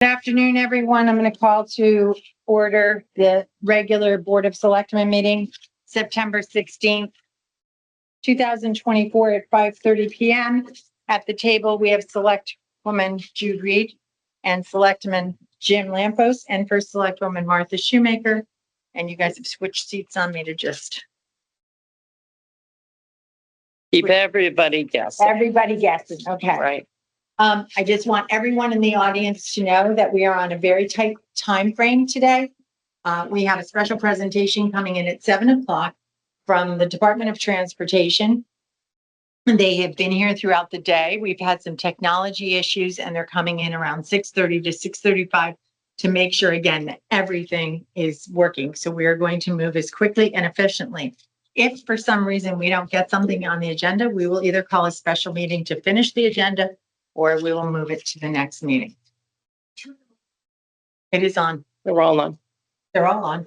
Good afternoon, everyone. I'm going to call to order the regular Board of Selectmen meeting, September 16th, 2024 at 5:30 p.m. At the table, we have Selectwoman Jude Reed and Selectman Jim Lampos and First Selectwoman Martha Shoemaker. And you guys have switched seats on me to just keep everybody guessing. everybody guesses. Okay. Right. I just want everyone in the audience to know that we are on a very tight time frame today. We have a special presentation coming in at 7 o'clock from the Department of Transportation. They have been here throughout the day. We've had some technology issues and they're coming in around 6:30 to 6:35 to make sure again that everything is working. So we are going to move as quickly and efficiently. If for some reason we don't get something on the agenda, we will either call a special meeting to finish the agenda or we will move it to the next meeting. It is on. They're all on. They're all on.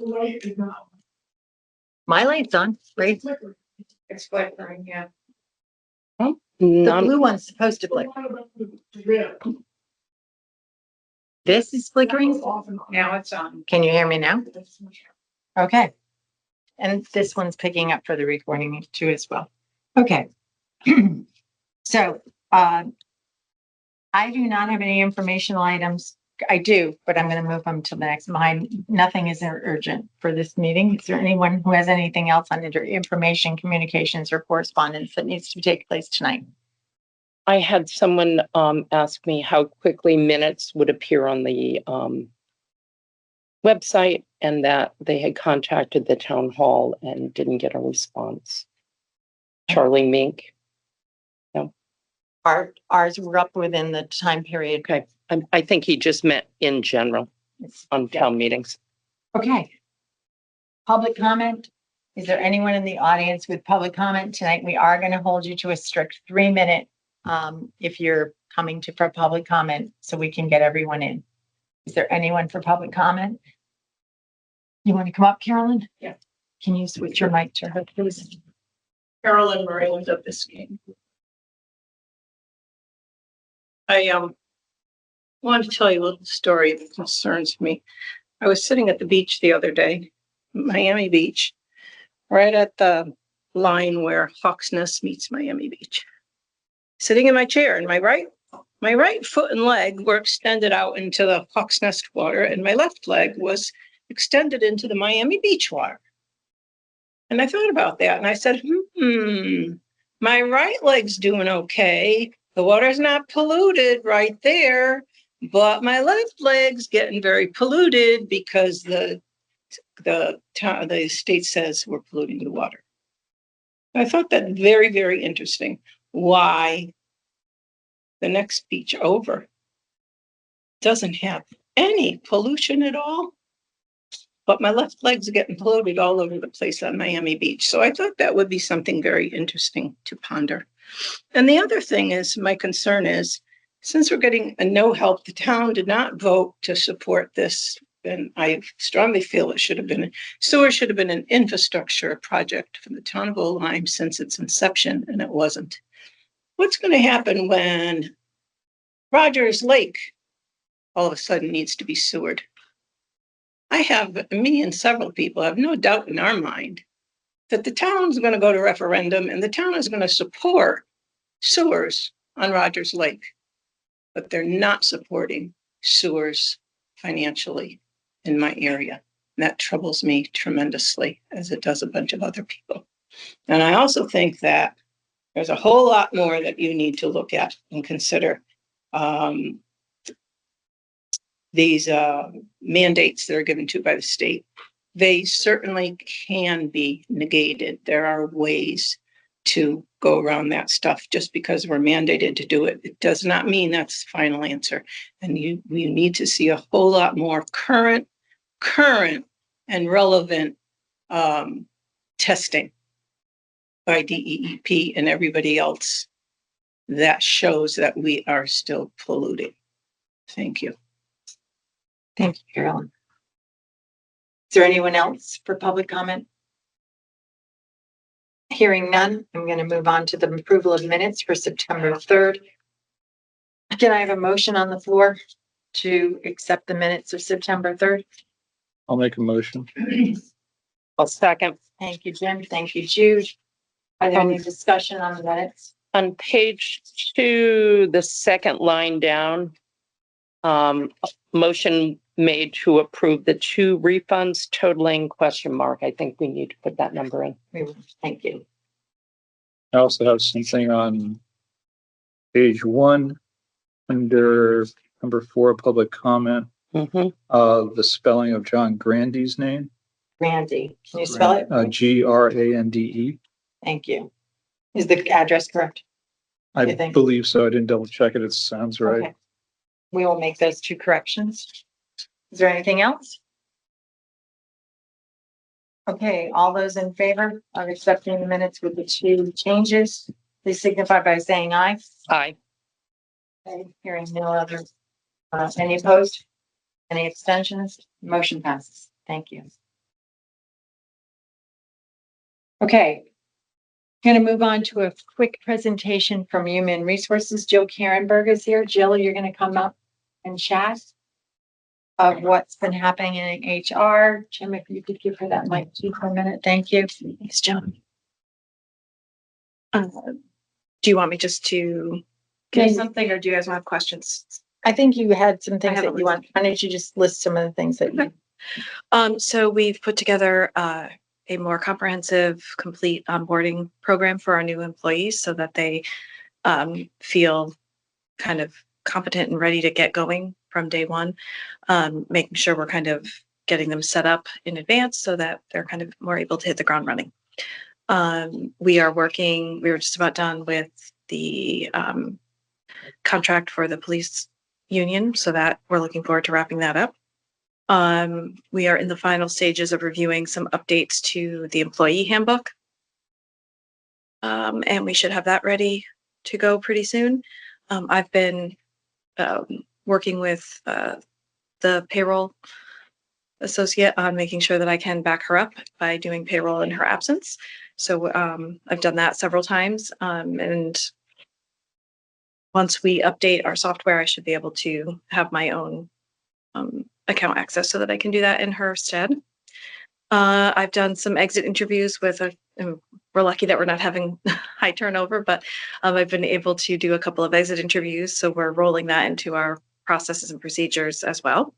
My light's on. Great. It's flickering, yeah. The None. blue one's supposed to flicker. This is flickering. Now it's on. Can you hear me now? Okay. And this one's picking up for the recording too as well. Okay. So, I do not have any informational items. I do, but I'm going to move them to the next. Mine, nothing is urgent for this meeting. Is there anyone who has anything else on information, communications, or correspondence that needs to take place tonight? I had someone ask me how quickly minutes would appear on the website and that they had contacted the town hall and didn't get a response. Charlie Mink. Ours were up within the time period. Okay. I think he just meant in general on town meetings. Okay. Public comment. Is there anyone in the audience with public comment tonight? We are going to hold you to a strict 3-minute if you're coming for public comment so we can get everyone in. Is there anyone for public comment? You want to come up, Carolyn? Yeah. Can you switch your mic to her, please? Carolyn Murray was up this game. I want to tell you a little story that concerns me. I was sitting at the beach the other day, Miami Beach, right at the line where Hawks Nest meets Miami Beach. Sitting in my chair, and my right foot and leg were extended out into the Hawks Nest water, and my left leg was extended into the Miami Beach water. And I thought about that, and I said, my right leg's doing okay. The water's not polluted right there, but my left leg's getting very polluted because the state says we're polluting the water. I thought that very, very interesting. Why the next beach over doesn't have any pollution at all, but my left leg's getting polluted all over the place on Miami Beach. So I thought that would be something very interesting to ponder. And the other thing is, my concern is, since we're getting a no help, the town did not vote to support this. And I strongly feel sewer should have been an infrastructure project for the town of Old Lyme since its inception, and it wasn't. What's going to happen when Rogers Lake all of a sudden needs to be sewered? Me and several people have no doubt in our mind that the town's going to go to referendum and the town is going to support sewers on Rogers Lake, but they're not supporting sewers financially in my area. And that troubles me tremendously, as it does a bunch of other people. And I also think that there's a whole lot more that you need to look at and consider. These mandates that are given to by the state, they certainly can be negated. There are ways to go around that stuff. Just because we're mandated to do it, it does not mean that's the final answer. And you need to see a whole lot more current and relevant testing by DEEP and everybody else that shows that we are still polluting. Thank you. Thank you, Carolyn. Is there anyone else for public comment? Hearing none, I'm going to move on to the approval of minutes for September 3rd. Can I have a motion on the floor? to accept the minutes of September 3rd? I'll make a motion. I'll second. Thank you, Jim. Thank you, Jude. Are there any discussion on the minutes? On page 2, the second line down, motion made to approve the 2 refunds totaling ? I think we need to put that number in. Thank you. I also have something on page 1 under number 4, public comment. Mhm. The spelling of John Grandy's name. Randy, can you spell it? Grande. Thank you. Is the address correct? I You think? believe so. I didn't double check it. It sounds right. Okay. We will make those 2 corrections. Is there anything else? Okay, all those in favor of accepting the minutes with the 2 changes, please signify by saying aye. Aye. Okay, hearing no other, any opposed? Any abstentions? Motion passes. Thank you. Okay. Going to move on to a quick presentation from Human Resources. Jill Karenberg is here. Jill, you're going to come up and chat of what's been happening in HR. Jim, if you could give her that mic too for a minute. Thank you. Thanks, John. Do you want me just to Okay. get something, or do you guys have questions? I think you had some things have a that you want. Why don't you just list some of the things that you, So we've put together a more comprehensive, complete onboarding program for our new employees so that they feel kind of competent and ready to get going from day one. Making sure we're kind of getting them set up in advance so that they're kind of more able to hit the ground running. We were just about done with the contract for the police union, so that we're looking forward to wrapping that up. We are in the final stages of reviewing some updates to the employee handbook. And we should have that ready to go pretty soon. I've been working with the payroll associate on making sure that I can back her up by doing payroll in her absence. So I've done that several times. And once we update our software, I should be able to have my own account access so that I can do that in her stead. I've done some exit interviews we're lucky that we're not having high turnover, but I've been able to do a couple of exit interviews. So we're rolling that into our processes and procedures as well.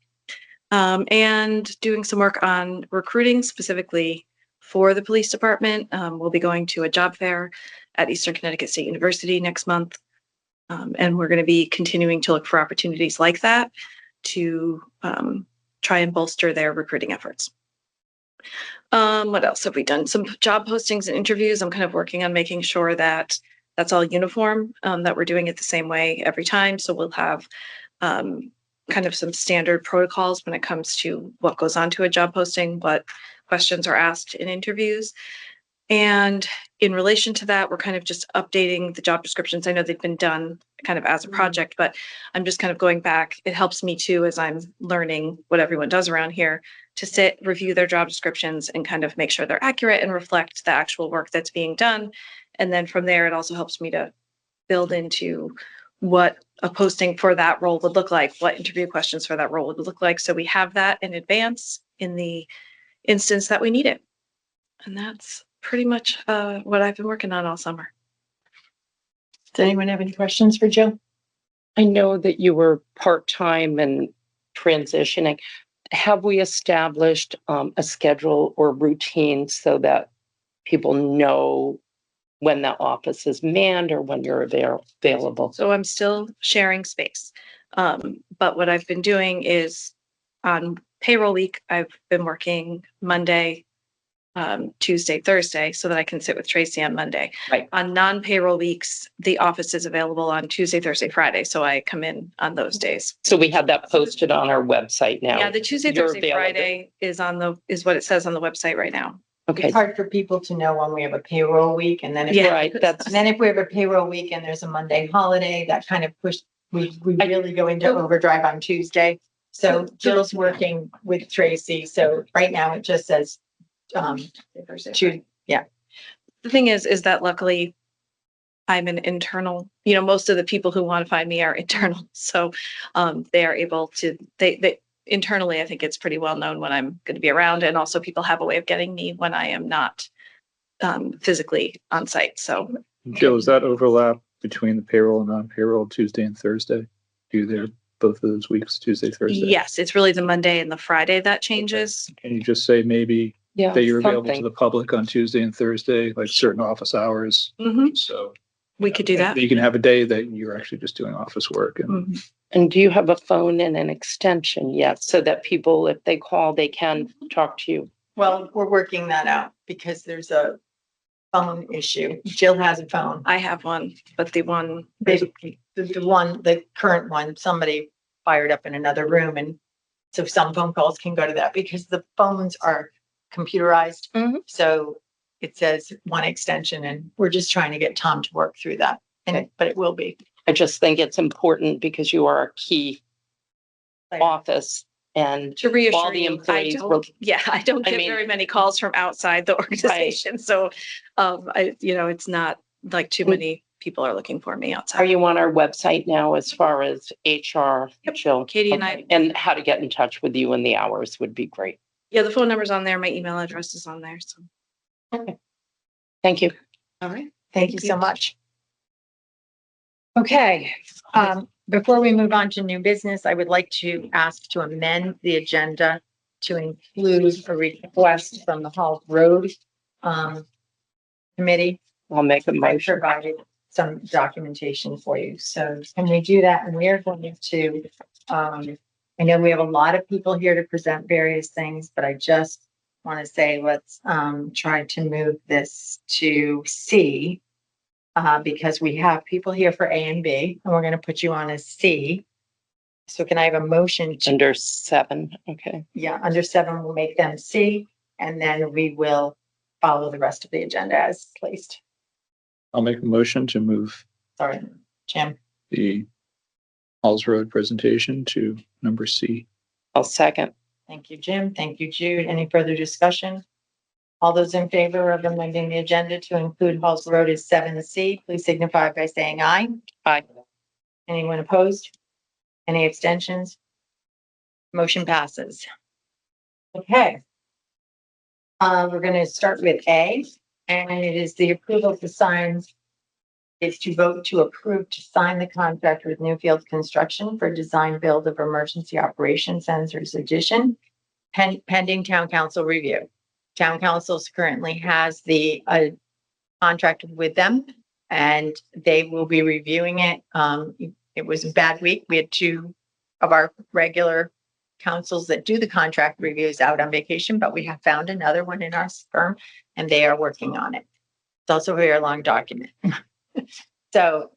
And doing some work on recruiting specifically for the police department. We'll be going to a job fair at Eastern Connecticut State University next month. And we're going to be continuing to look for opportunities like that to try and bolster their recruiting efforts. What else have we done? Some job postings and interviews. I'm kind of working on making sure that that's all uniform, that we're doing it the same way every time. So we'll have kind of some standard protocols when it comes to what goes onto a job posting, what questions are asked in interviews. And in relation to that, we're kind of just updating the job descriptions. I know they've been done kind of as a project, but I'm just kind of going back. It helps me too, as I'm learning what everyone does around here, to review their job descriptions and kind of make sure they're accurate and reflect the actual work that's being done. And then from there, it also helps me to build into what a posting for that role would look like, what interview questions for that role would look like. So we have that in advance in the instance that we need it. And that's pretty much what I've been working on all summer. does anyone have any questions for Jill? I know that you were part-time and transitioning. Have we established a schedule or routine so that people know when the office is manned or when you're available? So I'm still sharing space. But what I've been doing is on payroll week, I've been working Monday, Tuesday, Thursday, so that I can sit with Tracy on Monday. Right. On non-payroll weeks, the office is available on Tuesday, Thursday, Friday. So I come in on those days. So we have that posted on our website now. Yeah, the Tuesday, You're Thursday, available. Friday is what it says on the website right now. Okay, It's hard for people to know when we have a payroll week and then if, Yeah. right, that's, and then if we have a payroll week and there's a Monday holiday, that kind of we really go into overdrive on Tuesday. So Jill's working with Tracy. So right now it just says, Thursday, Tuesday. Yeah. The thing is that luckily I'm an internal, most of the people who want to find me are internal. So they are able to, they internally, I think it's pretty well known when I'm going to be around. And also people have a way of getting me when I am not physically on site. So Jill, is that overlap between the payroll and non-payroll Tuesday and Thursday? Do there both of those weeks, Tuesday, Thursday? yes, it's really the Monday and the Friday that changes. Can you just say maybe Yeah, that you're available to something. the public on Tuesday and Thursday, like certain office hours? Mhm. So We could do that. you can have a day that you're actually just doing office work and Mhm. And do you have a phone and an extension yet so that people, if they call, they can talk to you? Well, we're working that out because there's a phone issue. Jill has a phone. I have one, but the one, The current one, somebody fired up in another room, and so some phone calls can go to that because the phones are computerized. Mhm. So it says one extension, and we're just trying to get Tom to work through that. Okay. But it will be. I just think it's important because you are a key office and to reassure all the you, employees will- I don't I get mean- very many calls from outside the organization. So, it's not like too many people are looking for me Are outside. you on our website now as far as HR? Yep. Jill? Katie and I- Okay. And how to get in touch with you and the hours would be great. Yeah, the phone number's on there. My email address is on there. So, Thank you. all right. Thank you so much. Okay, before we move on to new business, I would like to ask to amend the agenda to include a request from the Hall Road Committee. I'll make a I motion. provided some documentation for you. So can we do that? And we are going to, I know we have a lot of people here to present various things, but I just want to say, let's try to move this to C. Because we have people here for A and B, and we're going to put you on as C. So can I have a motion to, Under 7, okay. yeah, under 7, we'll make them C, and then we will follow the rest of the agenda as placed. I'll make a motion to move Sorry, Jim. the Halls Road presentation to number C. I'll second. Thank you, Jim. Thank you, Jude. Any further discussion? All those in favor of amending the agenda to include Halls Road as 7C, please signify by saying aye. Aye. Anyone opposed? Any abstentions? Motion passes. Okay. We're going to start with A, and it is the approval to sign. Is to vote to approve to sign the contract with Newfield Construction for design build of emergency operation sensors addition, pending town council review. Town council currently has the contract with them, and they will be reviewing it. It was a bad week. We had 2 of our regular councils that do the contract reviews out on vacation, but we have found another one in our firm, and they are working on it. It's also a very long document. So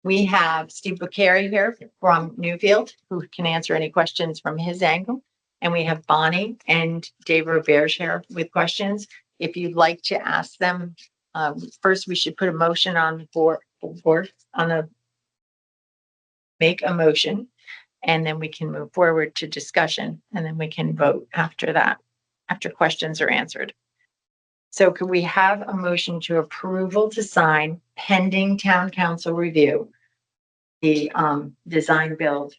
we have Steve Bucari here from Newfield, who can answer any questions from his angle. And we have Bonnie and Dave Roberge here with questions. If you'd like to ask them, first we should put a motion on the board, make a motion, and then we can move forward to discussion, and then we can vote after that, after questions are answered. So could we have a motion to approval to sign pending town council review? The design build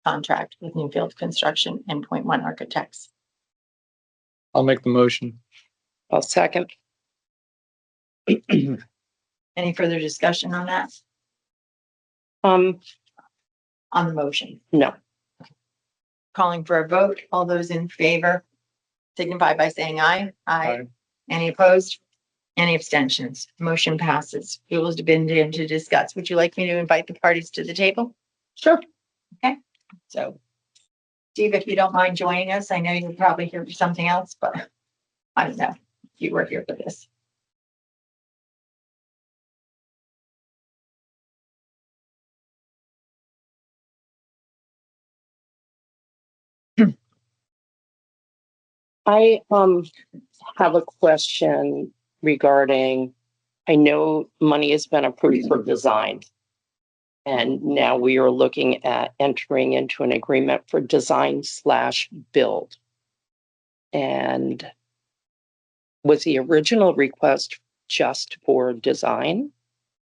contract with Newfield Construction and Point One Architects. I'll make the motion. I'll second. Any further discussion on that, Um, on the motion? no. Calling for a vote. All those in favor signify by saying aye. Aye. Any opposed? Any abstentions? Motion passes. Rules have been in to discuss. Would you like me to invite the parties to the table? Sure. Okay, so Steve, if you don't mind joining us, I know you're probably here for something else, but I don't know. You were here for this. I have a question regarding, I know money has been approved for design. And now we are looking at entering into an agreement for design/build. And was the original request just for design?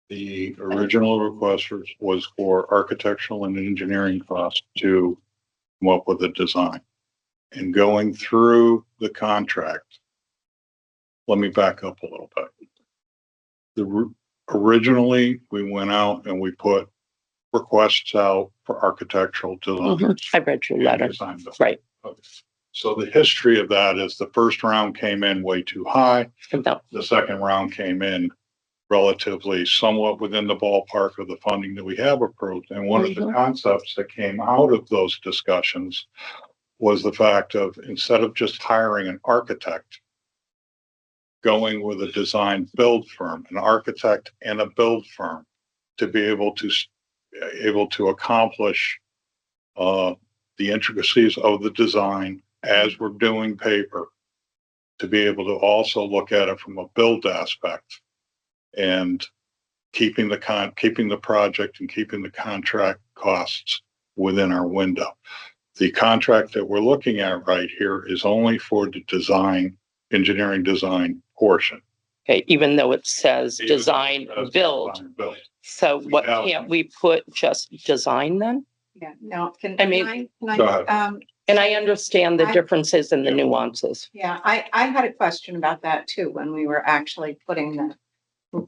The original request was for architectural and engineering costs to come up with a design. And going through the contract, let me back up a little bit. Originally, we went out and we put requests out for architectural design. I read your letter. Design build. Right. Okay. So the history of that is the first round came in way too high. No. The second round came in relatively somewhat within the ballpark of the funding that we have approved. And one of the concepts that came out of those discussions was the fact of, instead of just hiring an architect, going with a design build firm, an architect and a build firm, to be able to accomplish the intricacies of the design as we're doing paper, to be able to also look at it from a build aspect and keeping the project and keeping the contract costs within our window. The contract that we're looking at right here is only for the design, engineering design portion. Okay, even though it says Even design as build. design build. So We what, have- can't we put just design then? Yeah, no, I mean- Go ahead. And I understand the I- differences and the Yeah. nuances. Yeah, I had a question about that too, when we were actually putting the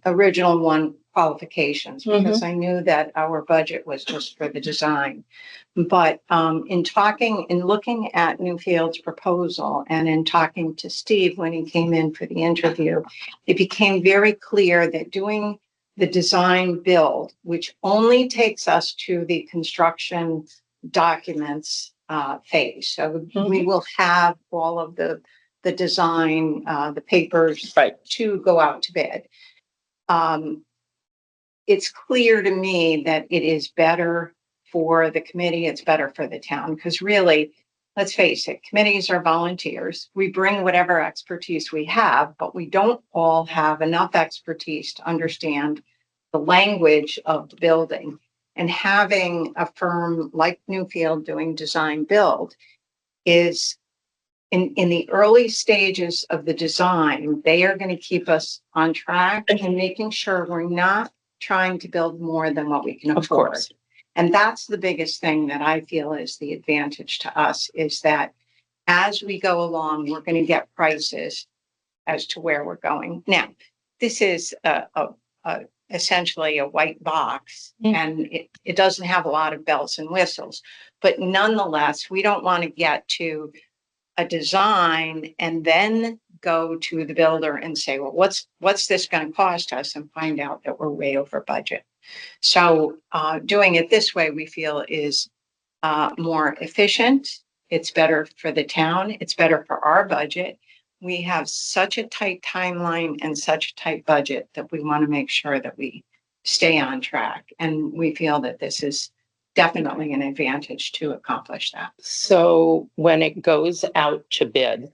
original one qualifications, because I knew that our budget was just for the design. But in looking at Newfield's proposal and in talking to Steve when he came in for the interview, it became very clear that doing the design build, which only takes us to the construction documents phase. So we will have all of the design, the papers Right. to go out to bid. It's clear to me that it is better for the committee, it's better for the town, because really, let's face it, committees are volunteers. We bring whatever expertise we have, but we don't all have enough expertise to understand the language of the building. And having a firm like Newfield doing design build is in the early stages of the design, they are going to keep us on track and making sure we're not trying to build more than what we can Of afford. course. And that's the biggest thing that I feel is the advantage to us, is that as we go along, we're going to get prices as to where we're going. Now, this is essentially a white box, and it doesn't have a lot of bells and whistles, but nonetheless, we don't want to get to a design and then go to the builder and say, well, what's this going to cost us, and find out that we're way over budget. So doing it this way, we feel is more efficient. It's better for the town. It's better for our budget. We have such a tight timeline and such a tight budget that we want to make sure that we stay on track. And we feel that this is definitely an advantage to accomplish that. So when it goes out to bid,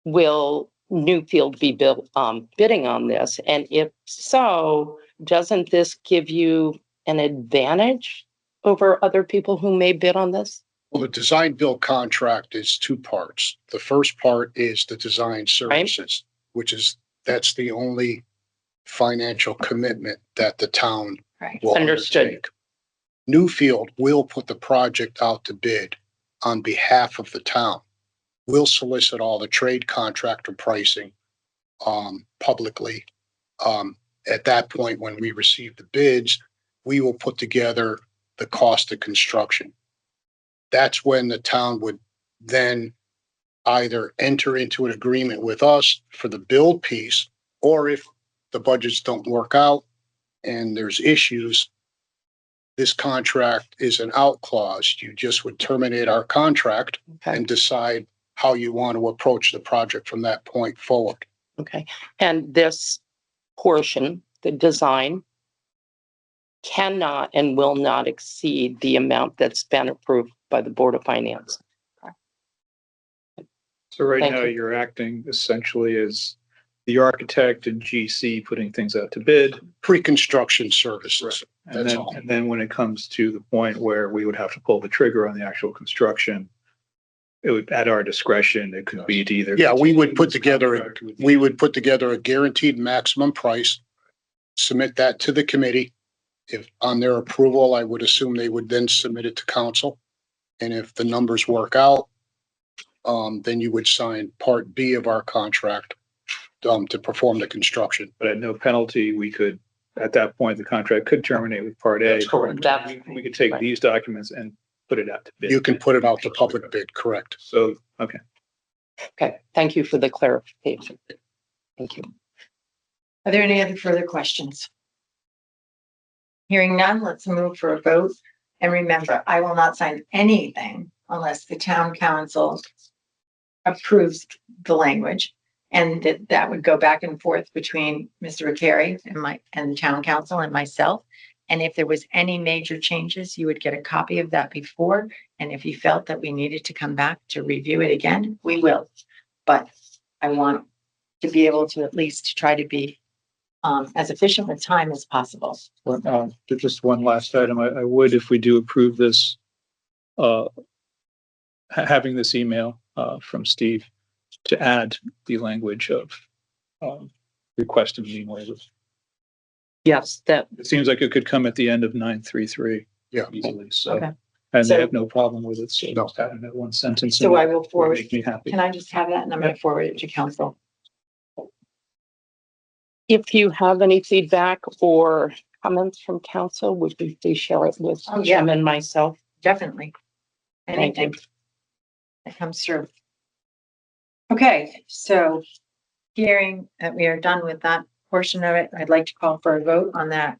will Newfield be bidding on this? And if so, doesn't this give you an advantage over other people who may bid on this? Well, the design build contract is two parts. The first part is the design services, that's the only financial commitment that the town Right. will Understood. undertake. Newfield will put the project out to bid on behalf of the town. We'll solicit all the trade contractor pricing publicly. At that point, when we receive the bids, we will put together the cost of construction. That's when the town would then either enter into an agreement with us for the build piece, or if the budgets don't work out and there's issues, this contract is an out clause. You just would terminate our contract Okay. and decide how you want to approach the project from that point forward. Okay. And this portion, the design, cannot and will not exceed the amount that's been approved by the Board of Finance. So right Thank now, you. you're acting essentially as the architect and GC putting things out to bid. Pre-construction services. And That's then, all. and then when it comes to the point where we would have to pull the trigger on the actual construction, it would, at our discretion, it could be to either. Yeah, we would put together, Contract with- we would put together a guaranteed maximum price, submit that to the committee. If on their approval, I would assume they would then submit it to council. And if the numbers work out, then you would sign part B of our contract, to perform the construction. But at no penalty, we could, at that point, the contract could terminate with part A. That's correct. We could take Right. these documents and put it out to bid. You can put it out to public bid, correct? So, okay. Okay, thank you for the clarification. Thank you. Are there any other further questions? Hearing none, let's move for a vote. And remember, I will not sign anything unless the town council approves the language. And that would go back and forth between Mr. Vicari and the town council and myself. And if there was any major changes, you would get a copy of that before. And if you felt that we needed to come back to review it again, we will. But I want to be able to at least try to be as efficient with time as possible. Just one last item. I would, if we do approve this, having this email, from Steve to add the language of, request of lien waivers. Yes, that, It seems like it could come at the end of 933. Yeah. Easily, so, Okay. and So- they have no problem with it, so No. just adding that one sentence. So in I will would forward, Make me happy. can I just have that and I'm going to forward it to council? if you have any feedback or comments from council, would you please share it with Oh, yeah. Jim and myself? Definitely. Thank you. Anything that comes through. Okay, so hearing that we are done with that portion of it, I'd like to call for a vote on that.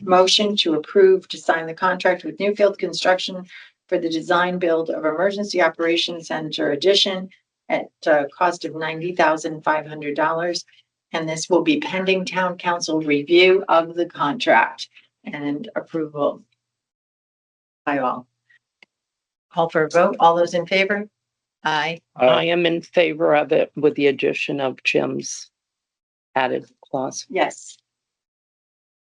Motion to approve to sign the contract with Newfield Construction for the design build of Emergency Operations Center addition at a cost of $90,500. And this will be pending town council review of the contract and approval by all. Call for a vote. All those in favor? Aye. I am in favor of it with the addition of Jim's added clause. Yes.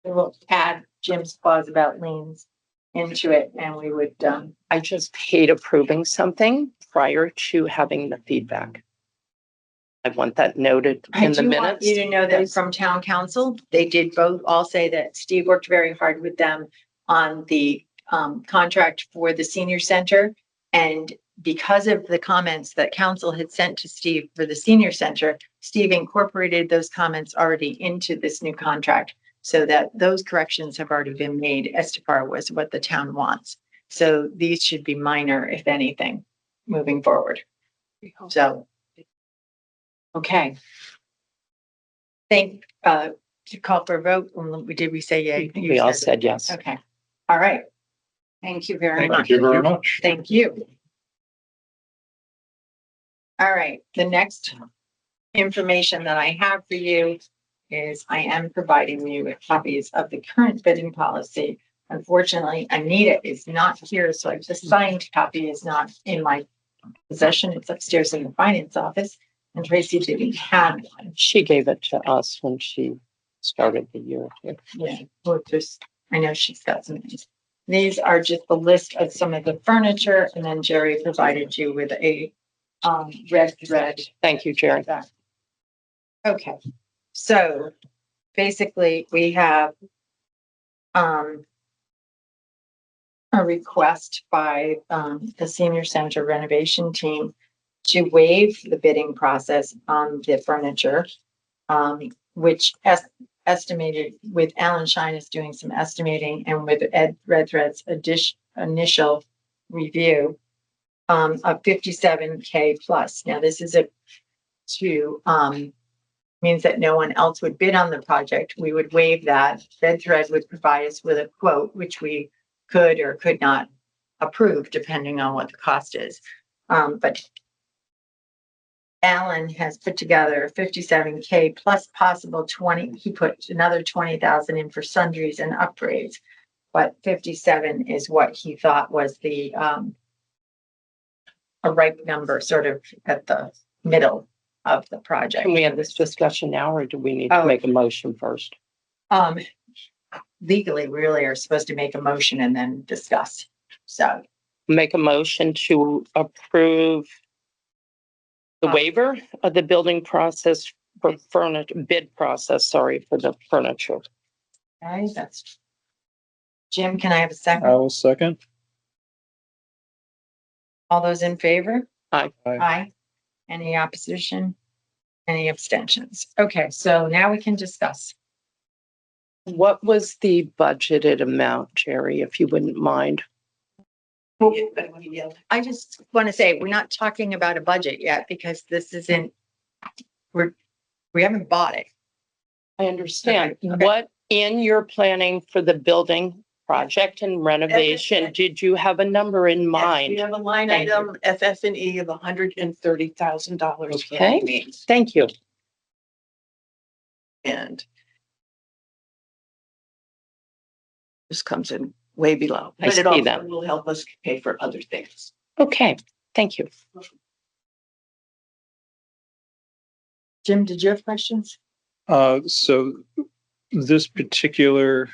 We will add Jim's clause about liens into it and we would, I just hate approving something prior to having the feedback. I want that noted I in the do want minutes. you to know that from town council, they did both all say that Steve worked very hard with them on the contract for the senior center. And because of the comments that council had sent to Steve for the senior center, Steve incorporated those comments already into this new contract so that those corrections have already been made as far as what the town wants. So these should be minor, if anything, moving forward. So, okay. To call for a vote, did we say yay? You We all said yes. Okay, all right. Thank you very much. Thank you very much. Thank you. All right, the next information that I have for you is I am providing you with copies of the current bidding policy. Unfortunately, Anita is not here, so the signed copy is not in my possession. It's upstairs in the finance office, and Tracy didn't have one. She gave it to us when she started the year. Yeah, well, I know she's got some things. These are just the list of some of the furniture, and then Jerry provided you with a red thread. Thank you, Jerry. Okay, so basically we have a request by the senior center renovation team to waive the bidding process on the furniture, which estimated with Alan Shine is doing some estimating and with Ed Redthread's initial review of 57K plus. Now, this is means that no one else would bid on the project. We would waive that. Redthread would provide us with a quote, which we could or could not approve depending on what the cost is. But Alan has put together 57K plus possible 20. He put another 20,000 in for sundries and upgrades, but 57 is what he thought was the a right number, sort of at the middle of the project. Can we have this discussion now, or do we need to Oh. make a motion first? Legally, we really are supposed to make a motion and then discuss. So make a motion to approve the waiver of the building process for furniture, bid process, sorry, for the furniture. Okay, that's. Jim, can I have a I second? will second. All those in favor? Aye. Aye. Any opposition? Any abstentions? Okay, so now we can discuss. What was the budgeted amount, Jerry, if you wouldn't mind? I just want to say, we're not talking about a budget yet because this isn't, we haven't bought it. I understand. Okay. What in your planning for the building project and renovation, did you have a number in We mind? have a line Thank you. item, FF&E of $130,000. Okay. Thank you. And this comes in way below, I but see it also that. will help us pay for other things. Okay, thank you. Jim, did you have questions? So this particular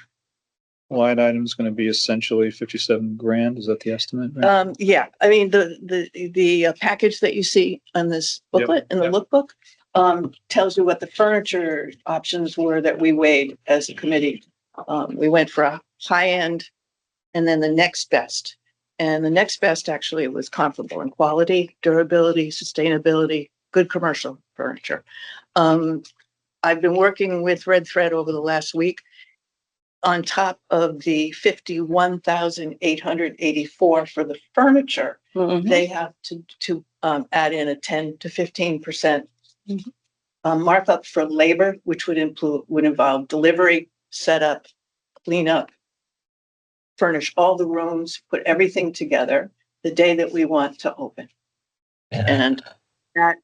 line item is going to be essentially 57 grand. Is that the estimate? Right? Yeah, I mean, the package that you see on this booklet, in the yep. lookbook, tells you what the furniture options were that we weighed as a committee. We went for a high end and then the next best. And the next best actually was comparable in quality, durability, sustainability, good commercial furniture. I've been working with Red Thread over the last week. On top of the 51,884 for the furniture, Mhm. they have to add in a 10 to 15% markup for labor, which would involve delivery, setup, cleanup, furnish all the rooms, put everything together the day that we want to open. And that,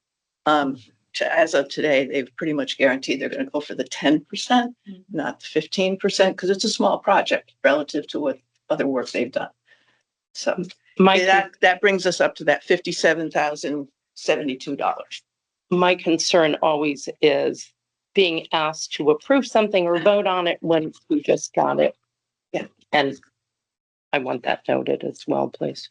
as of today, they've pretty much guaranteed they're going to go for the 10%, not the 15%, because it's a small project relative to what other work they've done. So that brings us up to that $57,072. My concern always is being asked to approve something or vote on it when we just got it. Yeah. And I want that noted as well, please.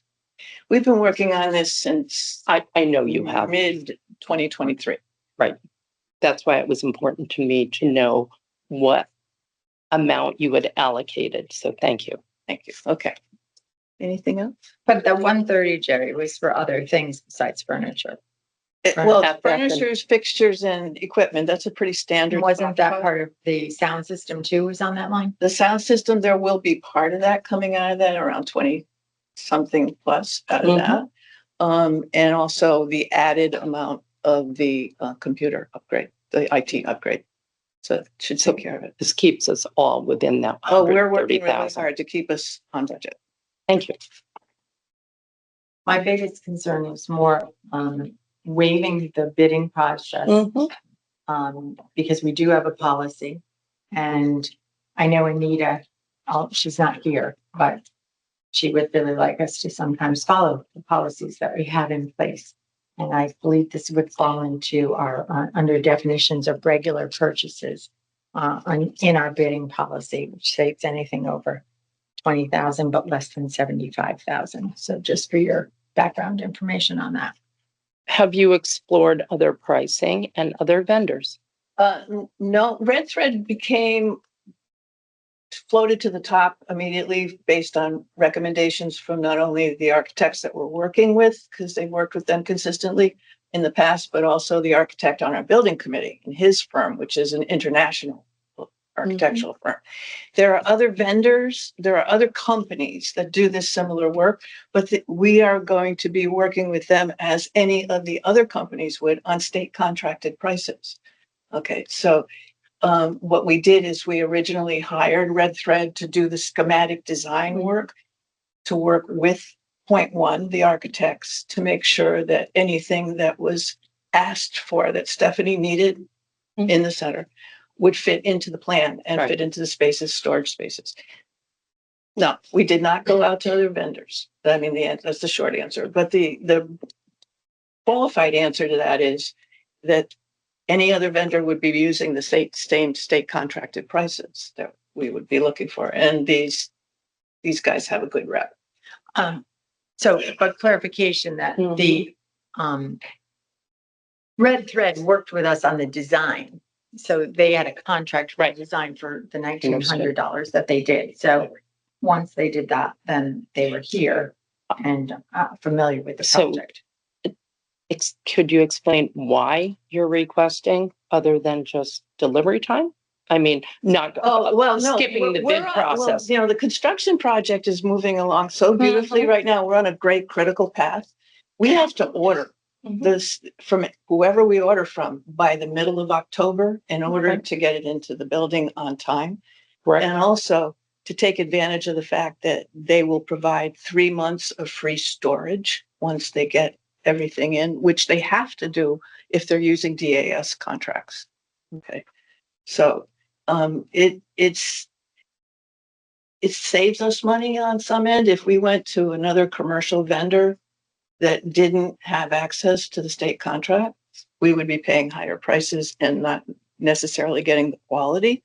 We've been working on this since I know you have. mid 2023. Right. That's why it was important to me to know what amount you had allocated. So thank you. Thank you. Okay. Anything else? But the 130, Jerry, was for other things besides furniture. Well, FF and- furnitures, fixtures and equipment, that's a pretty standard. Wasn't that part of the sound system too, was on that line? The sound system, there will be part of that coming out of that, around 20 something plus out of that. And also the added amount of the computer upgrade, the IT upgrade. So it should take care of it. This keeps us all within that Oh, we're working really 130,000. hard to keep us on budget. Thank you. My biggest concern is more waiving the bidding process. Because we do have a policy. And I know Anita, she's not here, but she would really like us to sometimes follow the policies that we have in place. And I believe this would fall into our under definitions of regular purchases in our bidding policy, which states anything over 20,000, but less than 75,000. So just for your background information on that. Have you explored other pricing and other vendors? No, Red Thread floated to the top immediately based on recommendations from not only the architects that we're working with, because they worked with them consistently in the past, but also the architect on our building committee and his firm, which is an international architectural firm. There are other vendors, there are other companies that do this similar work, but we are going to be working with them as any of the other companies would on state contracted prices. Okay, so what we did is we originally hired Red Thread to do the schematic design work, to work with Point One, the architects, to make sure that anything that was asked for that Stephanie needed in the center would fit into the plan and fit into the spaces, storage spaces. No, we did not go out to other vendors. I mean, that's the short answer. But the qualified answer to that is that any other vendor would be using the same state contracted prices that we would be looking for. And these guys have a good rep. So, but clarification that the, Red Thread worked with us on the design. So they had a contract for Right. design for the $1,900 that they did. So once they did that, then they were here and familiar with the So- project. Could you explain why you're requesting other than just delivery time? I mean, not Oh, well, no. skipping the we're bid on- process. Well, the construction project is moving along so beautifully right now. We're on a great critical path. We have to order this from whoever we order from by the middle of October in order Okay. to get it into the building on time. Correct. And also to take advantage of the fact that they will provide 3 months of free storage once they get everything in, which they have to do if they're using DAS contracts. Okay. So it saves us money on some end. If we went to another commercial vendor that didn't have access to the state contracts, we would be paying higher prices and not necessarily getting the quality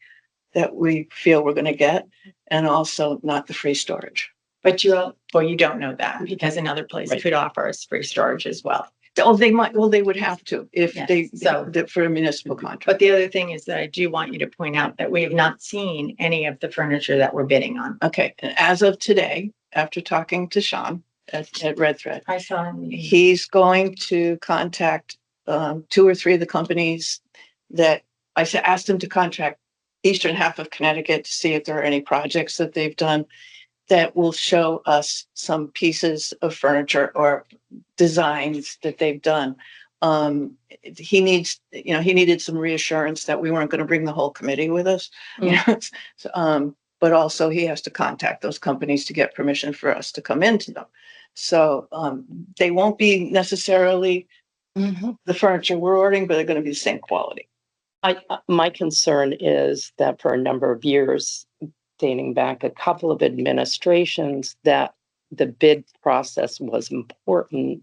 that we feel we're going to get, and also not the free storage. But you don't know that because another place Right. could offer us free storage as well. Oh, they might, well, they would have to if Yes, they, so- for a municipal contract. But the other thing is that I do want you to point out that we have not seen any of the furniture that we're bidding on. Okay, and as of today, after talking to Sean at Red Thread, I saw. he's going to contact 2 or 3 of the companies that asked him to contact eastern half of Connecticut to see if there are any projects that they've done that will show us some pieces of furniture or designs that they've done. He needed some reassurance that we weren't going to bring the whole committee with us. You know, so, but also he has to contact those companies to get permission for us to come into them. So they won't be necessarily the furniture we're ordering, but they're going to be the same quality. My concern is that for a number of years, dating back a couple of administrations, that the bid process was important,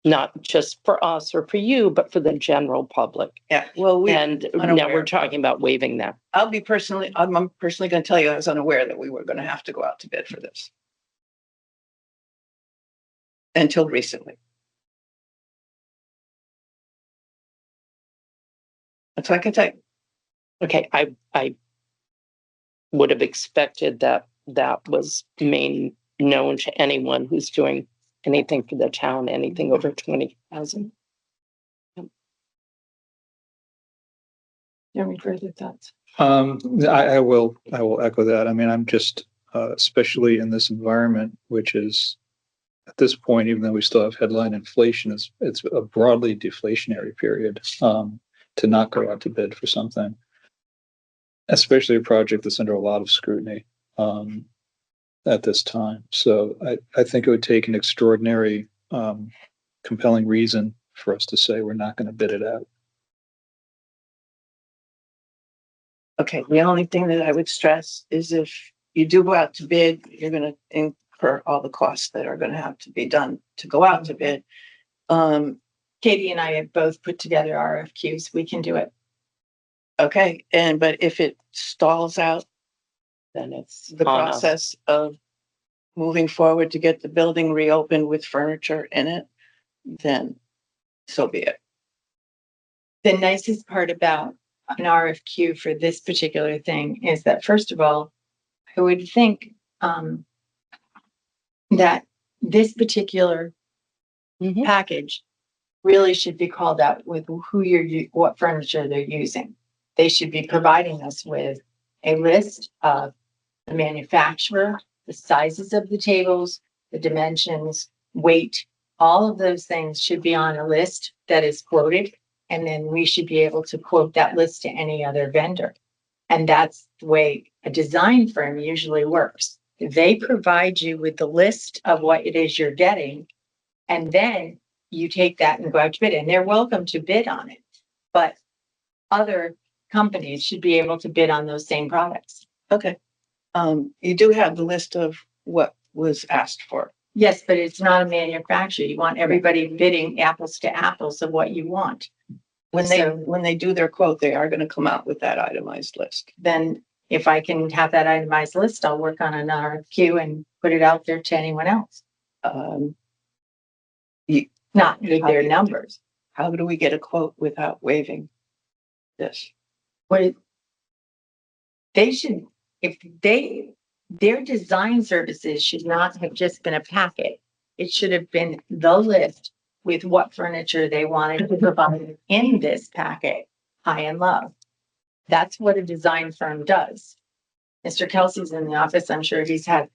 not just for us or for you, but for the general public. Yeah, well, And now unaware. we're talking about waiving that. I'm personally going to tell you, I was unaware that we were going to have to go out to bid for this until recently. That's what I can tell you. Okay, I would have expected that was made known to anyone who's doing anything for the town, anything over 20,000. Do you have any further thoughts? I will echo that. I mean, I'm just, especially in this environment, which is at this point, even though we still have headline inflation, it's a broadly deflationary period, to not go out to bid for something, especially a project that's under a lot of scrutiny, at this time. So I think it would take an extraordinary, compelling reason for us to say we're not going to bid it out. Okay, the only thing that I would stress is if you do go out to bid, you're going to incur all the costs that are going to have to be done to go out to bid. Katie and I have both put together RFQs. We can do it. Okay, but if it stalls out Then it's the on us. process of moving forward to get the building reopened with furniture in it, then so be it. The nicest part about an RFQ for this particular thing is that, first of all, I would think that this particular Mhm. package really should be called out with what furniture they're using. They should be providing us with a list of the manufacturer, the sizes of the tables, the dimensions, weight, all of those things should be on a list that is quoted. And then we should be able to quote that list to any other vendor. And that's the way a design firm usually works. They provide you with the list of what it is you're getting. And then you take that and go out to bid, and they're welcome to bid on it. But other companies should be able to bid on those same products. Okay. You do have the list of what was asked for. Yes, but it's not a manufacturer. You want everybody bidding apples to apples of what you want. When So- they do their quote, they are going to come out with that itemized list. Then if I can have that itemized list, I'll work on an RFQ and put it out there to anyone else. not with their numbers. How do we get a quote without waiving this? What they should, if they, their design services should not have just been a packet. It should have been the list with what furniture they wanted to provide in this packet, high and low. That's what a design firm does. Mr. Kelsey's in the office. I'm sure he's had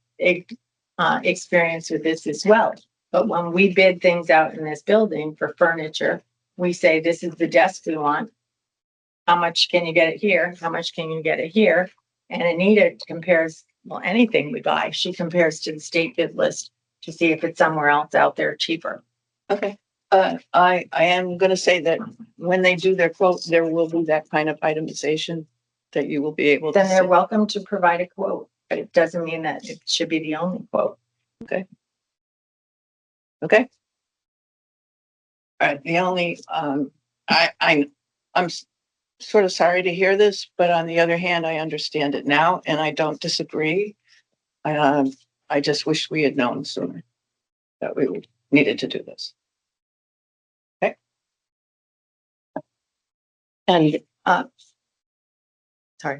experience with this as well. But when we bid things out in this building for furniture, we say, this is the desk we want. How much can you get it here? How much can you get it here? And Anita compares, well, anything we buy, she compares to the state bid list to see if it's somewhere else out there cheaper. Okay. I am gonna say that when they do their quote, there will be that kind of itemization that you will be able to Then they're see. welcome to provide a quote, but it doesn't mean that it should be the only quote. Okay. All right, the only, I'm sort of sorry to hear this, but on the other hand, I understand it now and I don't disagree. I just wish we had known sooner that we needed to do this. And Sorry.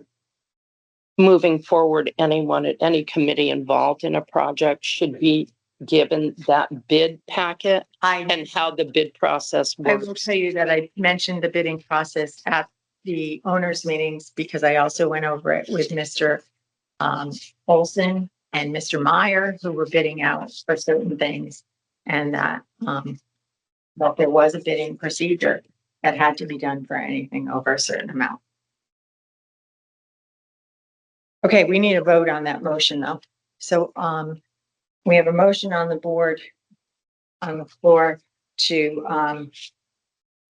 moving forward, anyone at any committee involved in a project should be given that bid packet and how the bid process I will works. tell you that I mentioned the bidding process at the owners' meetings because I also went over it with Mr. Olson and Mr. Meyer, who were bidding out for certain things. And that there was a bidding procedure that had to be done for anything over a certain amount. Okay, we need a vote on that motion though. So we have a motion on the board, on the floor to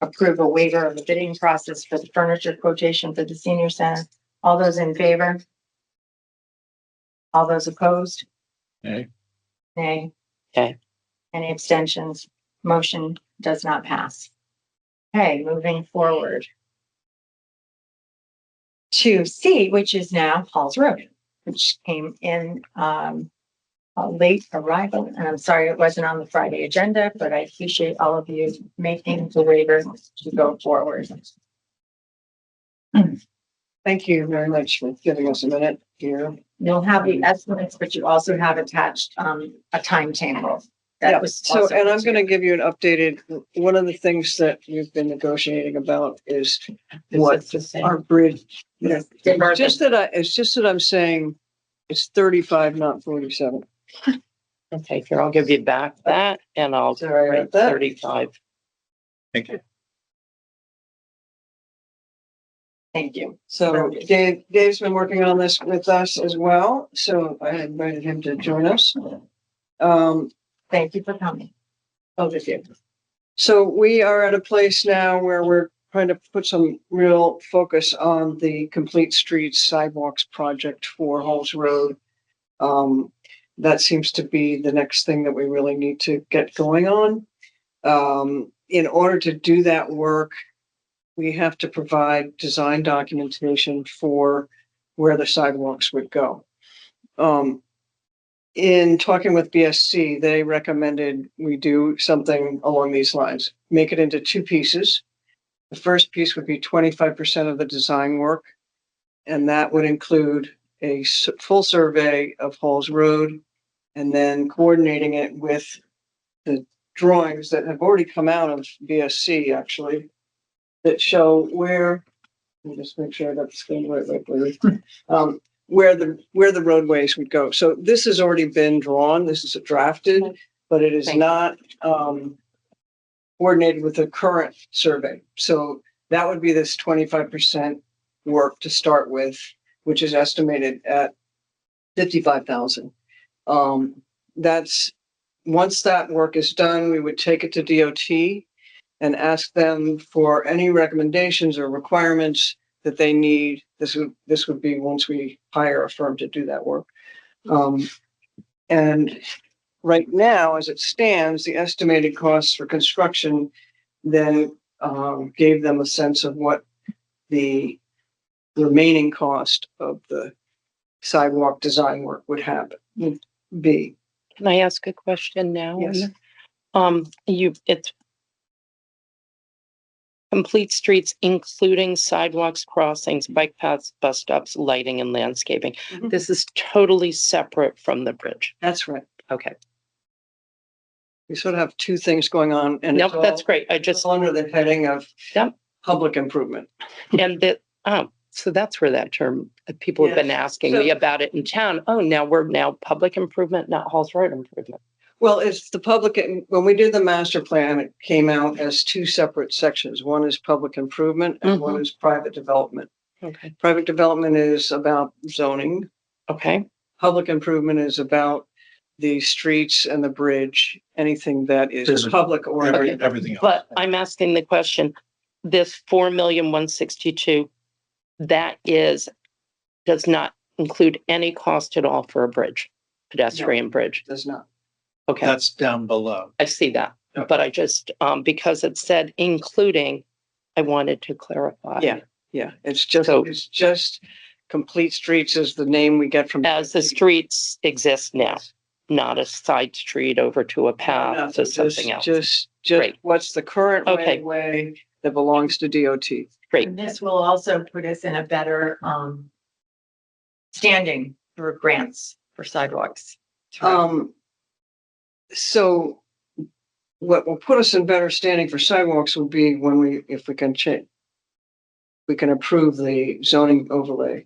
approve a waiver of the bidding process for the furniture quotation for the senior center. All those in favor? All those opposed? Nay. Nay. Okay. Any abstentions? Motion does not pass. Okay, moving forward to C, which is now Halls Road, which came in a late arrival. And I'm sorry it wasn't on the Friday agenda, but I appreciate all of you making the waiver to go forward. Thank you very much for giving us a minute here. You'll have the estimates, but you also have attached a timetable. Yeah, That was so, also and I'm put gonna together. give you an updated, one of the things that we've been negotiating about is what our bridge. Yes. It's just that I'm saying it's 35, not 47. Okay, here, I'll give you back that and I'll Sorry about write that. 35. Thank you. Thank you. So Dave's been working on this with us as well, so I invited him to join us. Thank you for coming. Both of you. So we are at a place now where we're trying to put some real focus on the Complete Streets Sidewalks project for Halls Road. That seems to be the next thing that we really need to get going on. In order to do that work, we have to provide design documentation for where the sidewalks would go. In talking with BSC, they recommended we do something along these lines, make it into two pieces. The first piece would be 25% of the design work, and that would include a full survey of Halls Road and then coordinating it with the drawings that have already come out of BSC actually that show where, let me just make sure I got the screen right, where the roadways would go. So this has already been drawn. This is a drafted, but it is Thank you. not coordinated with the current survey. So that would be this 25% work to start with, which is estimated at 55,000. That's, once that work is done, we would take it to DOT and ask them for any recommendations or requirements that they need. This would be once we hire a firm to do that work. And right now, as it stands, the estimated costs for construction then gave them a sense of what the remaining cost of the sidewalk design work would be. Can I ask a question now? Yes. It's complete streets, including sidewalks, crossings, bike paths, bus stops, lighting and landscaping. Mhm. This is totally separate from the bridge. That's right. Okay. We sort of have two things going on and Nope, it's that's all, great. I it's just, all under the heading of Yep. public improvement. and that, so that's where that term, people have been Yes. asking me So- about it in town. Oh, now we're public improvement, not Halls Road improvement. Well, it's the public, when we did the master plan, it came out as two separate sections. One is public improvement and one is private development. Okay. Private development is about zoning. Okay. Public improvement is about the streets and the bridge, anything that is Physical. public or. Okay. Everything else. But I'm asking the question, this 4,162,000, that does not include any cost at all for a bridge, pedestrian bridge. Does not. Okay, That's down below. I see that, Okay. but I just, because it said including, I wanted to clarify. Yeah, it's So- just complete streets is the name we get from. As the streets exist now, not a side street over to a path No, to something else. Just Great. what's the current Okay. way that belongs to DOT. Great. And this will also put us in a better, standing for grants for sidewalks. So what will put us in better standing for sidewalks will be when if we can change, we can approve the zoning overlay.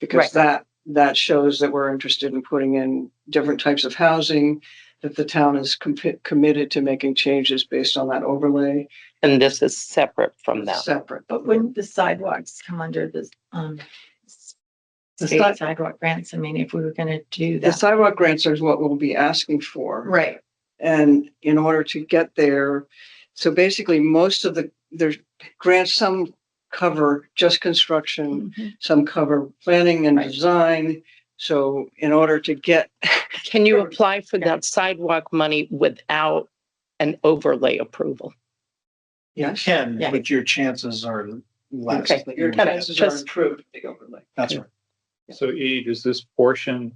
Because that shows that we're interested in putting in different types of housing, that the town is committed to making changes based on that overlay. And this is separate from that. Separate. But wouldn't the sidewalks come under this, The state side- sidewalk grants? I mean, if we were gonna do The that. sidewalk grants is what we'll be asking for. Right. And in order to get there, so basically most of there's grants, some cover just construction, some cover planning and Right. design. So in order to get, Can you apply for that sidewalk money without an overlay approval? You yes, can, Yeah. but your chances are less. Okay. that your you would chances get. are improved. The overlay. That's right. So E, does this portion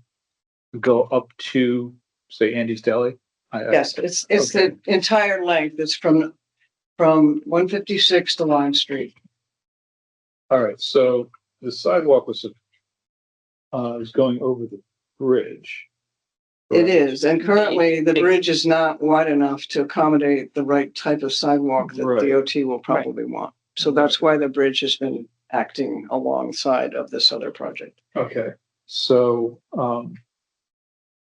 go up to, say, Andy's Deli? Yes, it's the entire length. It's from 156 to Lime Street. All right, so the sidewalk is going over the bridge. It is, and currently the Big- bridge is not wide enough to accommodate the right type of sidewalk that Right. DOT will probably want. So that's why the bridge has been acting alongside of this other project. Okay, so,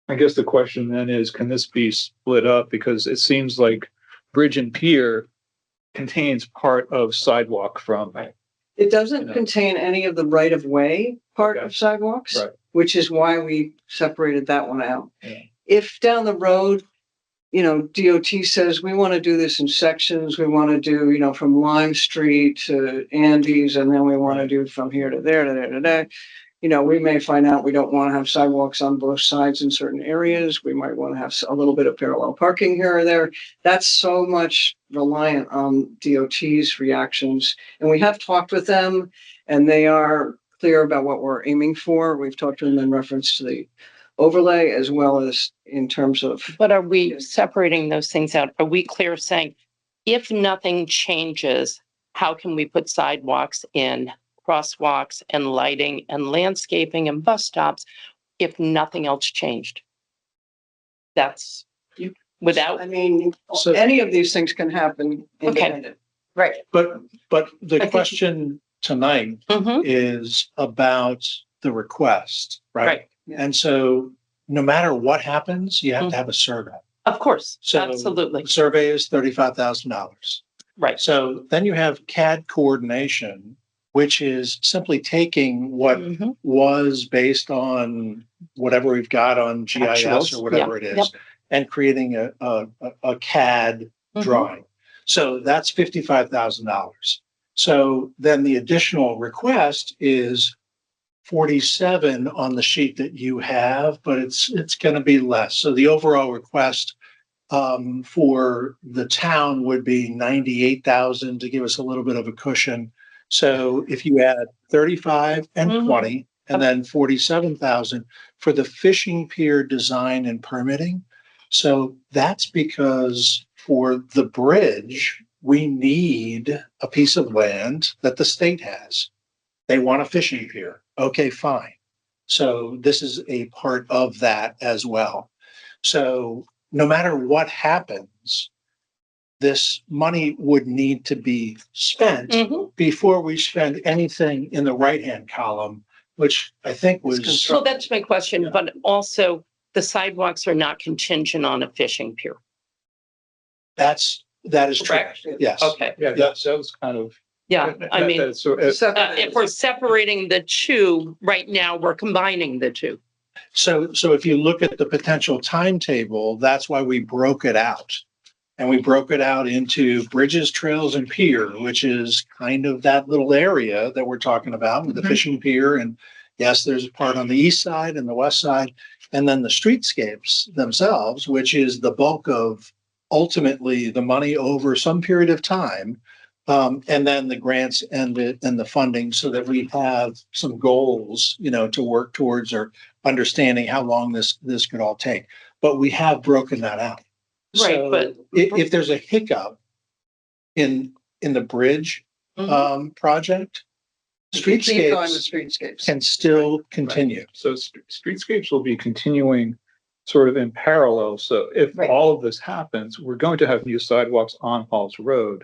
I guess the question then is, can this be split up? Because it seems like Bridge and Pier contains part of sidewalk from. Right. It doesn't Yeah. contain any of the right of way part Okay. of sidewalks, Right. which is why we separated that one out. Yeah. If down the road, DOT says we want to do this in sections, we want to do, from Lime Street to Andy's, and then we want to do from here to there, to there, to there. We may find out we don't want to have sidewalks on both sides in certain areas. We might want to have a little bit of parallel parking here or there. That's so much reliant on DOT's reactions. And we have talked with them and they are clear about what we're aiming for. We've talked to them in reference to the overlay as well as in terms of, But are we separating those things out? Are we clear saying, if nothing changes, how can we put sidewalks in, crosswalks and lighting and landscaping and bus stops if nothing else changed? That's without, I mean, So- any of these things can happen Okay. independent. Right. But I the think- question tonight Mhm, is about the request, right? right, And so no matter what happens, you have to have a survey. of course, So absolutely, the survey is $35,000. right. So then you have CAD coordination, which is simply taking what Mhm, was based on whatever we've got on GIS Actuals, or whatever it yeah, is, and creating a CAD mhm. drawing. So that's $55,000. So then the additional request is 47 on the sheet that you have, but it's going to be less. So the overall request for the town would be 98,000 to give us a little bit of a cushion. So if you add 35 and Mhm. 20 and then 47,000 for the fishing pier design and permitting, So that's because for the bridge, we need a piece of land that the state has. They want a fishing pier. Okay, fine. So this is a part of that as well. So no matter what happens, this money would need to be spent Mhm. before we spend anything in the right-hand column, which I think was, So that's my question, but also the sidewalks are not contingent on a fishing pier. that is true. Correct. Yes. Okay, Yeah, that was kind of. yeah, I mean, So, if we're separating the two, right now, we're combining the two. So if you look at the potential timetable, that's why we broke it out. And we broke it out into bridges, trails, and pier, which is kind of that little area that we're talking about with the Mhm. fishing pier. And yes, there's a part on the east side and the west side, and then the streetscapes themselves, which is the bulk of ultimately the money over some period of time. And then the grants and the funding so that we have some goals, to work towards or understanding how long this could all take. But we have broken that out. Right, So but- if there's a hiccup in the bridge project, Keep going with streetscapes streetscapes. can still continue. So streetscapes will be continuing sort of in parallel. So if Right. all of this happens, we're going to have new sidewalks on Halls Road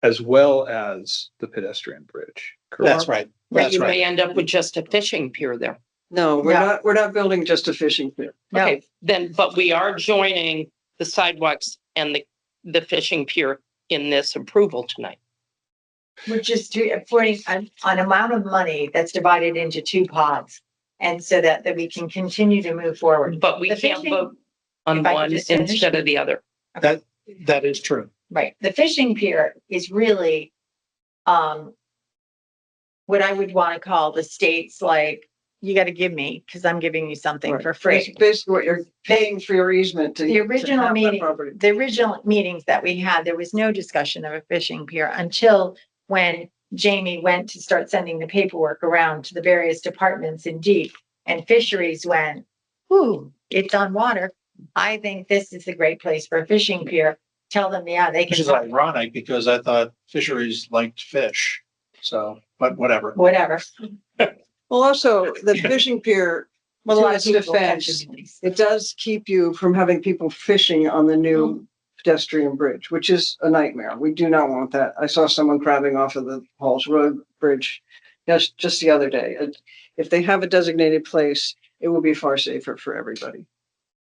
as well as the pedestrian bridge. That's right. Right, That's you right. may end up with just a fishing pier there. No, No. we're not building just a fishing pier. No, Okay, then, but we are joining the sidewalks and the fishing pier in this approval tonight. we're just putting an amount of money that's divided into two pods. And so that we can continue to move forward. But we The can't fishing- vote on if I could one just finish. instead of the other. That is true. Right. The fishing pier is really, what I would want to call the state's like, you got to give me, because I'm giving you something Right. for free. It's basically what you're paying for your easement to. The to original have that meeting, property. the original meetings that we had, there was no discussion of a fishing pier until when Jamie went to start sending the paperwork around to the various departments in deep, and fisheries went, "Ooh, it's on water. I think this is a great place for a fishing pier." Tell them, yeah, they Which can, is ironic because I thought fisheries liked fish. So, but whatever. whatever. Well, also the fishing pier, Well, a lot to of its people will defense, catch it. it does keep you from having people fishing on the new pedestrian bridge, which is a nightmare. We do not want that. I saw someone crabbing off of the Halls Road Bridge just the other day. If they have a designated place, it will be far safer for everybody.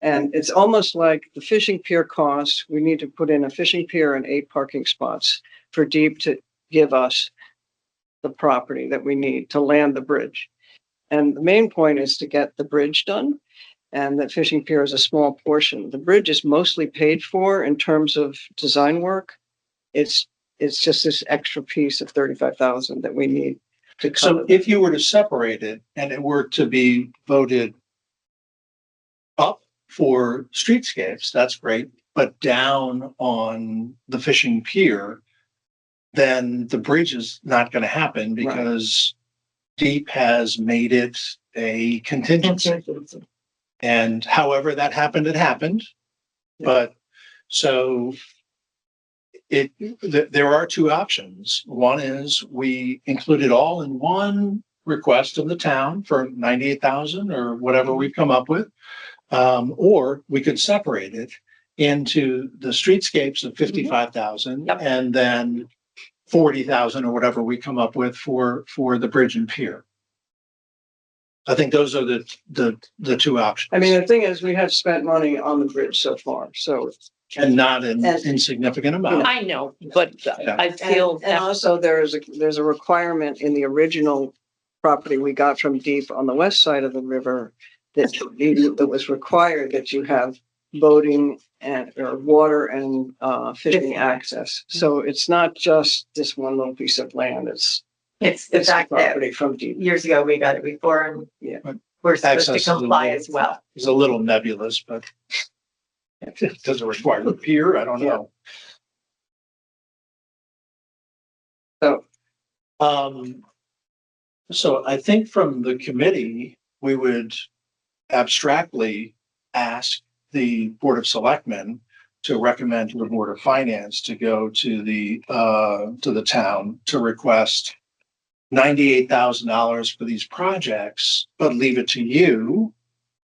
And it's almost like the fishing pier costs, we need to put in a fishing pier and 8 parking spots for Deep to give us the property that we need to land the bridge. And the main point is to get the bridge done. And that fishing pier is a small portion. The bridge is mostly paid for in terms of design work. It's just this extra piece of 35,000 that we need to So cover. if you were to separate it and it were to be voted up for streetscapes, that's great, but down on the fishing pier, then the bridge is not going to happen because Deep has made it a contingency. And however that happened, it happened. But so there are two options. One is we include it all in one request of the town for 98,000 or whatever we've come up with. Or we could separate it into the streetscapes of 55,000 Yep. and then 40,000 or whatever we come up with for the bridge and pier. I think those are the two options. I mean, the thing is, we have spent money on the bridge so far, so. And not an And- insignificant amount. I know, but I feel And also there's a requirement in the original property we got from Deep on the west side of the river that was required that you have boating or water and fishing access. So it's not just this one little piece of land. It's The fact that property from Deep. years ago we got it before and Yeah. we're supposed to Access to the comply water. as well. It's a little nebulous, but does it require a pier? I don't know. So So I think from the committee, we would abstractly ask the Board of Selectmen to recommend to the Board of Finance to go to the town to request $98,000 for these projects, but leave it to you,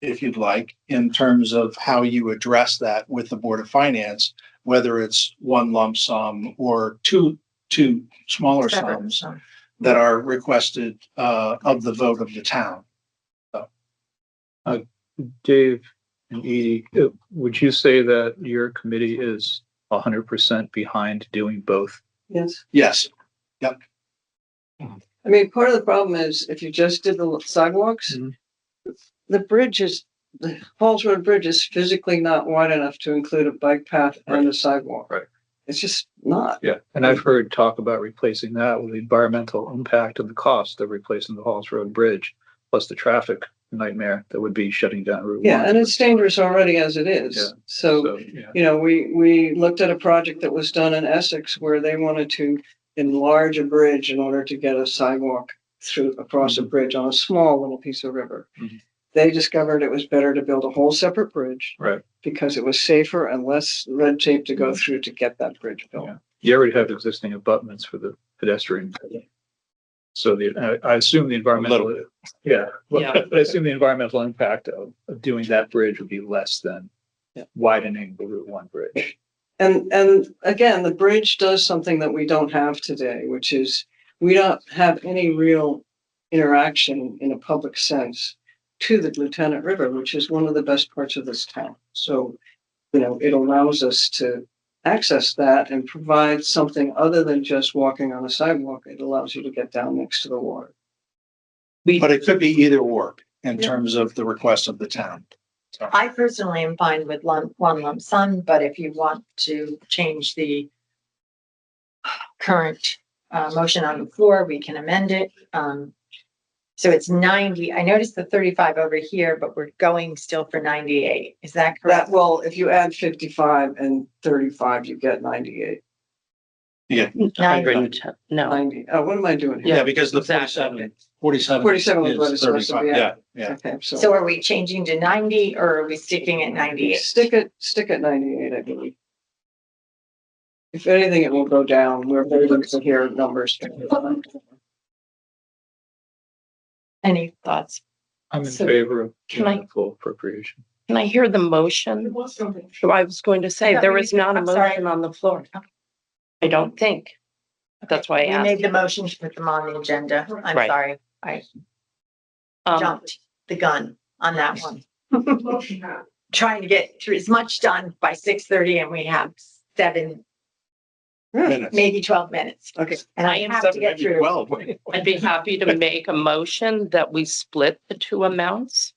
if you'd like, in terms of how you address that with the Board of Finance, whether it's one lump sum or two smaller sums that are requested of the vote of the town. Dave and Edie, would you say that your committee is 100% behind doing both? Yes. Yes. I mean, part of the problem is if you just did the sidewalks, Mhm. the Falls Road Bridge is physically not wide enough to include a bike path and a sidewalk. Right. It's just not. Yeah, and I've heard talk about replacing that with the environmental impact of the cost of replacing the Halls Road Bridge, plus the traffic nightmare that would be shutting down Route 1. Yeah, and it's dangerous already as it is. Yeah. So, Yeah. you know, we looked at a project that was done in Essex where they wanted to enlarge a bridge in order to get a sidewalk across a bridge on a small little piece of river. Mhm. They discovered it was better to build a whole separate bridge. Right. Because it was safer and less red tape to go through to get that bridge built. Yeah. You already have existing abutments for the pedestrian. So I assume the environmental, Yeah. but I assume the environmental impact of doing that bridge would be less than widening the Route 1 bridge. And again, the bridge does something that we don't have today, which is we don't have any real interaction in a public sense to the Lieutenant River, which is one of the best parts of this town. So, you know, it allows us to access that and provide something other than just walking on a sidewalk. It allows you to get down next to the water. But it could be either or in terms of the request of the town. So, I personally am fine with one lump sum, but if you want to change the current motion on the floor, we can amend it. So it's 90. I noticed the 35 over here, but we're going still for 98. Is that correct? Well, if you add 55 and 35, you get 98. yeah, 110, no. 90. Oh, what am I doing here? yeah, because the Exactly. 47 47 is what is it's supposed to 35. be Yeah, at. yeah. Okay, So are we changing to 90 or are we sticking at 98? stick at 98, I believe. If anything, it will go down. We're able to hear numbers. Any thoughts? I'm in So, favor of can I- full appropriation. Can I hear the motion? So I was going to say, Yeah, there we- is not a I'm sorry. motion on the floor. I don't think. That's why I We asked. made the motion to put them on the agenda. I'm Right. sorry. I jumped the gun on that one. Trying to get through as much done by 6:30 and we have 7, Minutes. maybe 12 minutes. Okay. And I have to get through. Well, I'd be happy to make a motion that we split the two amounts.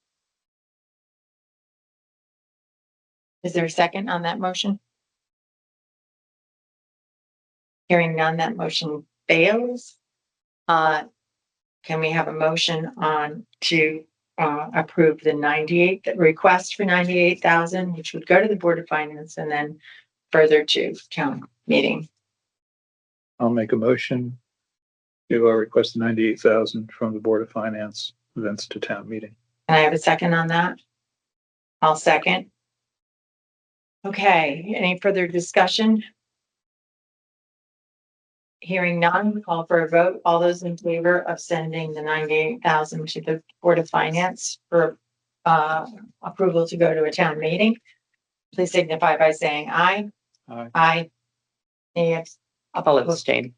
Is there a second on that motion? Hearing none, that motion fails. Can we have a motion on to approve the 98, the request for 98,000, which would go to the Board of Finance and then further to town meeting? I'll make a motion to request 98,000 from the Board of Finance, thence to town meeting. Can I have a second on that? I'll second. Okay, any further discussion? Hearing none, call for a vote. All those in favor of sending the 98,000 to the Board of Finance for approval to go to a town meeting, please signify by saying aye. Aye. Aye. Any I'll abstain.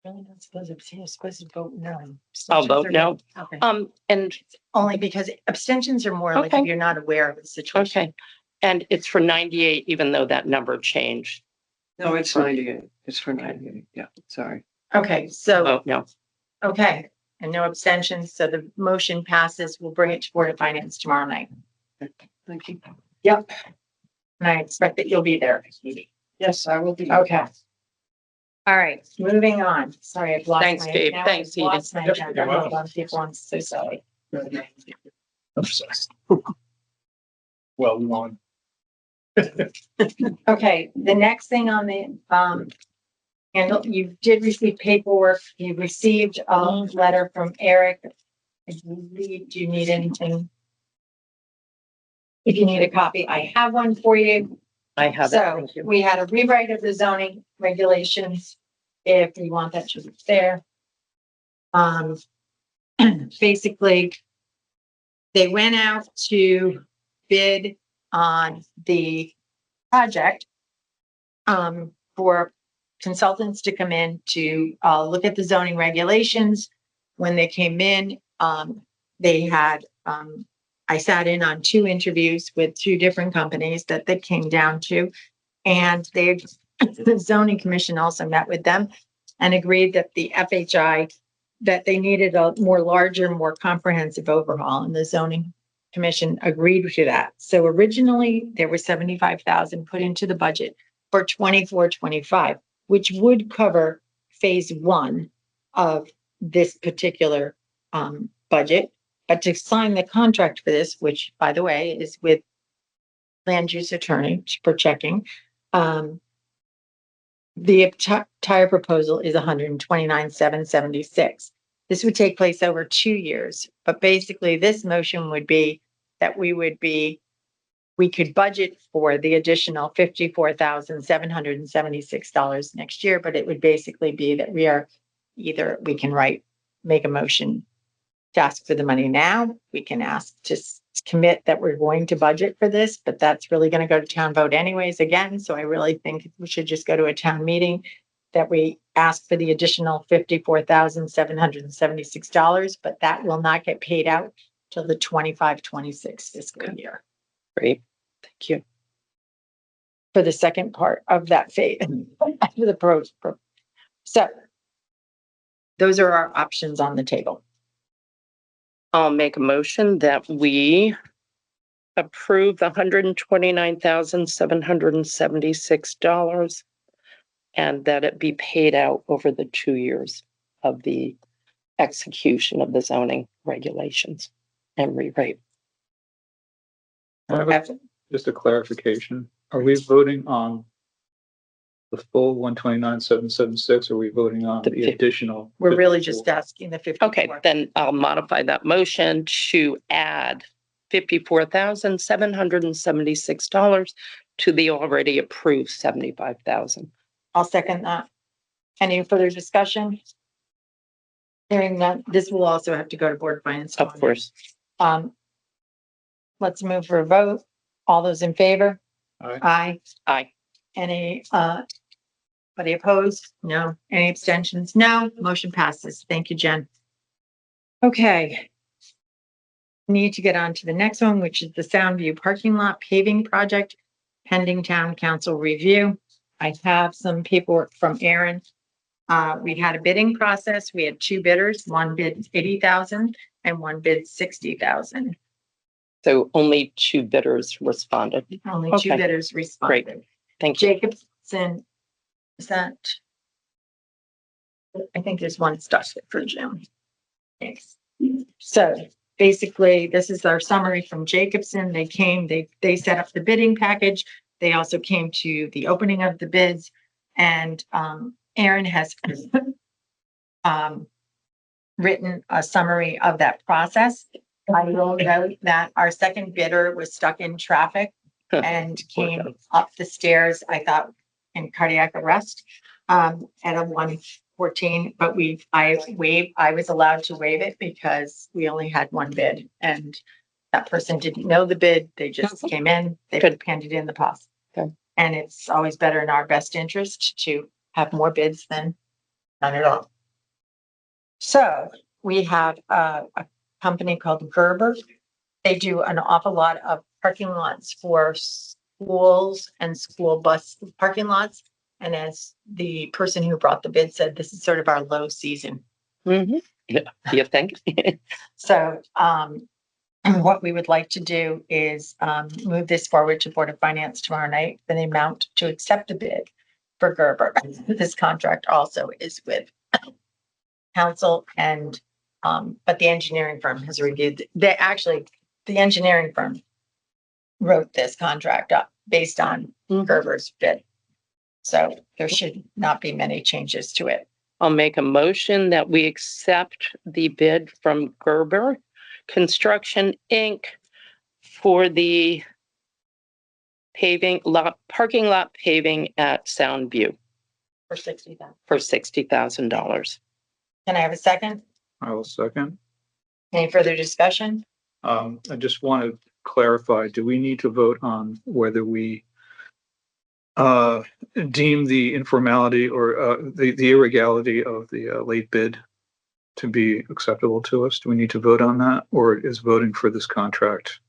Really not supposed to abstain, you're supposed to vote no. I'll vote no. Okay. And, Only because abstentions are more like if Okay. you're not aware of the situation. okay, and it's for 98, even though that number changed. No, it's 98. It's for 98. Yeah, sorry. Okay, so, Oh, no. okay, and no abstentions, so the motion passes. We'll bring it to Board of Finance tomorrow night. Thank you. Yep. And I expect that you'll be there. Yes, I will be. Okay. All right, moving on. Sorry, I've lost. Thanks, my- Dave. now Thanks, I've lost my Yep, agenda. you're welcome. Hold on, people, I'm so sorry. well, one. Okay, the next thing on the, and you did receive paperwork. You received a letter from Eric. I believe, do you need anything? If you need a copy, I have one for you. I have it. So Thank you. we had a rewrite of the zoning regulations. If you want that to be there. Basically, they went out to bid on the project for consultants to come in to look at the zoning regulations. When they came in, they had I sat in on 2 interviews with 2 different companies that they came down to, and the zoning commission also met with them and agreed that the FHI, that they needed a more larger, more comprehensive overhaul, and the zoning commission agreed to that. So originally, there was 75,000 put into the budget for 24-25, which would cover phase 1 of this particular budget. But to sign the contract for this, which by the way, is with land use attorney for checking, the entire proposal is 129,776. This would take place over 2 years, but basically this motion would be that we could budget for the additional $54,776 next year, but it would basically be that we can make a motion to ask for the money now. We can ask to commit that we're going to budget for this, but that's really going to go to town vote anyways again. So I really think we should just go to a town meeting that we ask for the additional $54,776, but that will not get paid out till the 25-26 fiscal year Great. Thank you. for the second part of that phase. After the pros. So those are our options on the table. I'll make a motion that we approve the $129,776 and that it be paid out over the 2 years of the execution of the zoning regulations and rewrite. Just a clarification. Are we voting on the full 129,776? Or are we voting on The the fif- additional? We're really 54? just asking the 54. Okay, then I'll modify that motion to add $54,776 to the already approved $75,000. I'll second that. Any further discussion? Hearing none, this will also have to go to Board of Finance. Of course. Let's move for a vote. All those in favor? Aye. Aye. Aye. Any, anybody opposed? No. Any abstentions? No. Motion passes. Thank you, Jen. Okay. Need to get on to the next one, which is the Soundview parking lot paving project pending town council review. I have some paperwork from Aaron. We had a bidding process. We had 2 bidders. One bid 80,000 and one bid 60,000. So only 2 bidders responded. Only 2 Okay. bidders responded. Thank you. Jacobson, is that? I think there's one stuck for Jim. Thanks. So basically, this is our summary from Jacobson. They came, they set up the bidding package. They also came to the opening of the bids, and Aaron has written a summary of that process. I will note that our second bidder was stuck in traffic and came up the stairs, I thought, in cardiac arrest at a 1:14, but I was allowed to waive it because we only had 1 bid, and that person didn't know the bid. They just came in, they handed in the POS. Good. And it's always better in our best interest to have more bids than none at all. So we have a company called Gerber. They do an awful lot of parking lots for schools and school bus parking lots. And as the person who brought the bid said, this is sort of our low season. Mm-hmm. Yeah, you think? So what we would like to do is move this forward to Board of Finance tomorrow night for the amount to accept the bid for Gerber. This contract also is with council and but the engineering firm has reviewed, the engineering firm wrote this contract up based on Gerber's bid. So there should not be many changes to it. I'll make a motion that we accept the bid from Gerber Construction, Inc. for the parking lot paving at Soundview For 60,000. for $60,000. Can I have a second? I will second. Any further discussion? I just want to clarify, do we need to vote on whether we deem the informality or the illegality of the late bid to be acceptable to us? Do we need to vote on that, or is voting for this contract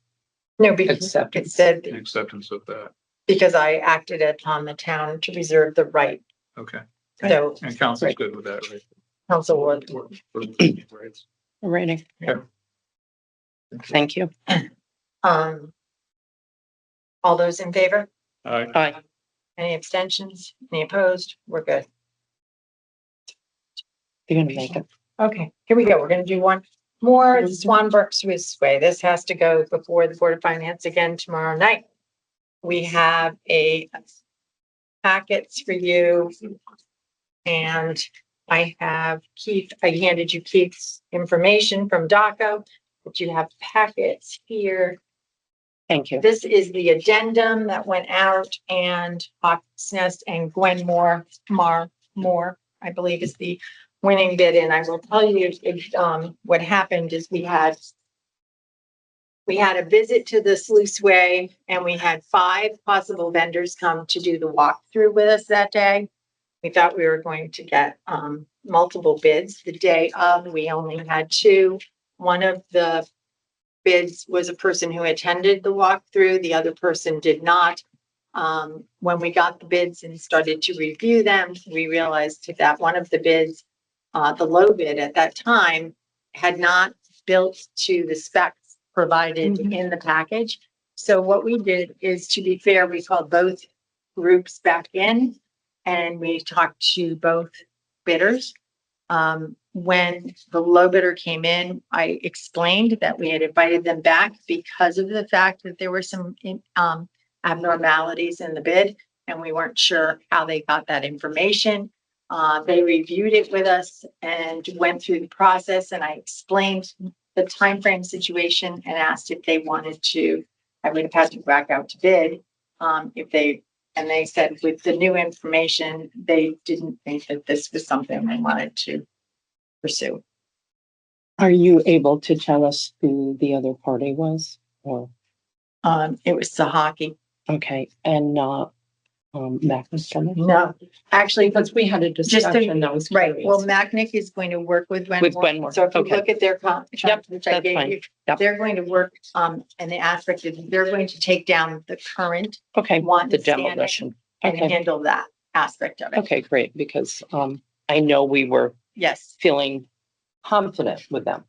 No, because it Acceptance. said, an acceptance of that? because I acted upon the town to reserve the right. Okay. So And council's Right. good with that, right? council would. Right. Alrighty. Okay. Thank you. All those in favor? Aye. Any abstentions? Any opposed? We're good. You're gonna make it. Okay, here we go. We're gonna do one more Swanbrook Swiss Way. This has to go before the Board of Finance again tomorrow night. We have a packets for you. And I have Keith, I handed you Keith's information from DACO, but you have packets here. Thank you. This is the addendum that went out, and Hawks Nest and Gwen Moore, I believe is the winning bid. And I will tell you, what happened is we had a visit to the sluiceway, and we had 5 possible vendors come to do the walkthrough with us that day. We thought we were going to get multiple bids. The day of, we only had 2. One of the bids was a person who attended the walkthrough. The other person did not. When we got the bids and started to review them, we realized that one of the bids, the low bid at that time, had not built to the specs provided in the package. So what we did is, to be fair, we called both groups back in and we talked to both bidders. When the low bidder came in, I explained that we had invited them back because of the fact that there were some abnormalities in the bid, and we weren't sure how they got that information. They reviewed it with us and went through the process, and I explained the timeframe situation and asked if they wanted to. I would have had to go back out to bid and they said with the new information, they didn't think that this was something they wanted to pursue. Are you able to tell us who the other party was? Or, It was Sahaki. okay, and not, Magnus Summit? No, actually, Because we had a discussion that was right. curious. Well, Macnick is going to work with With Gwenmore. Gwenmore, So if you okay. look at their contract, Yep, which I that's gave fine. you, Yep. they're going to work, and the aspect is they're going to take down the current Okay, one the standing demolition. and Okay, handle that aspect of it. okay, great, because, I know we were Yes, feeling confident with them.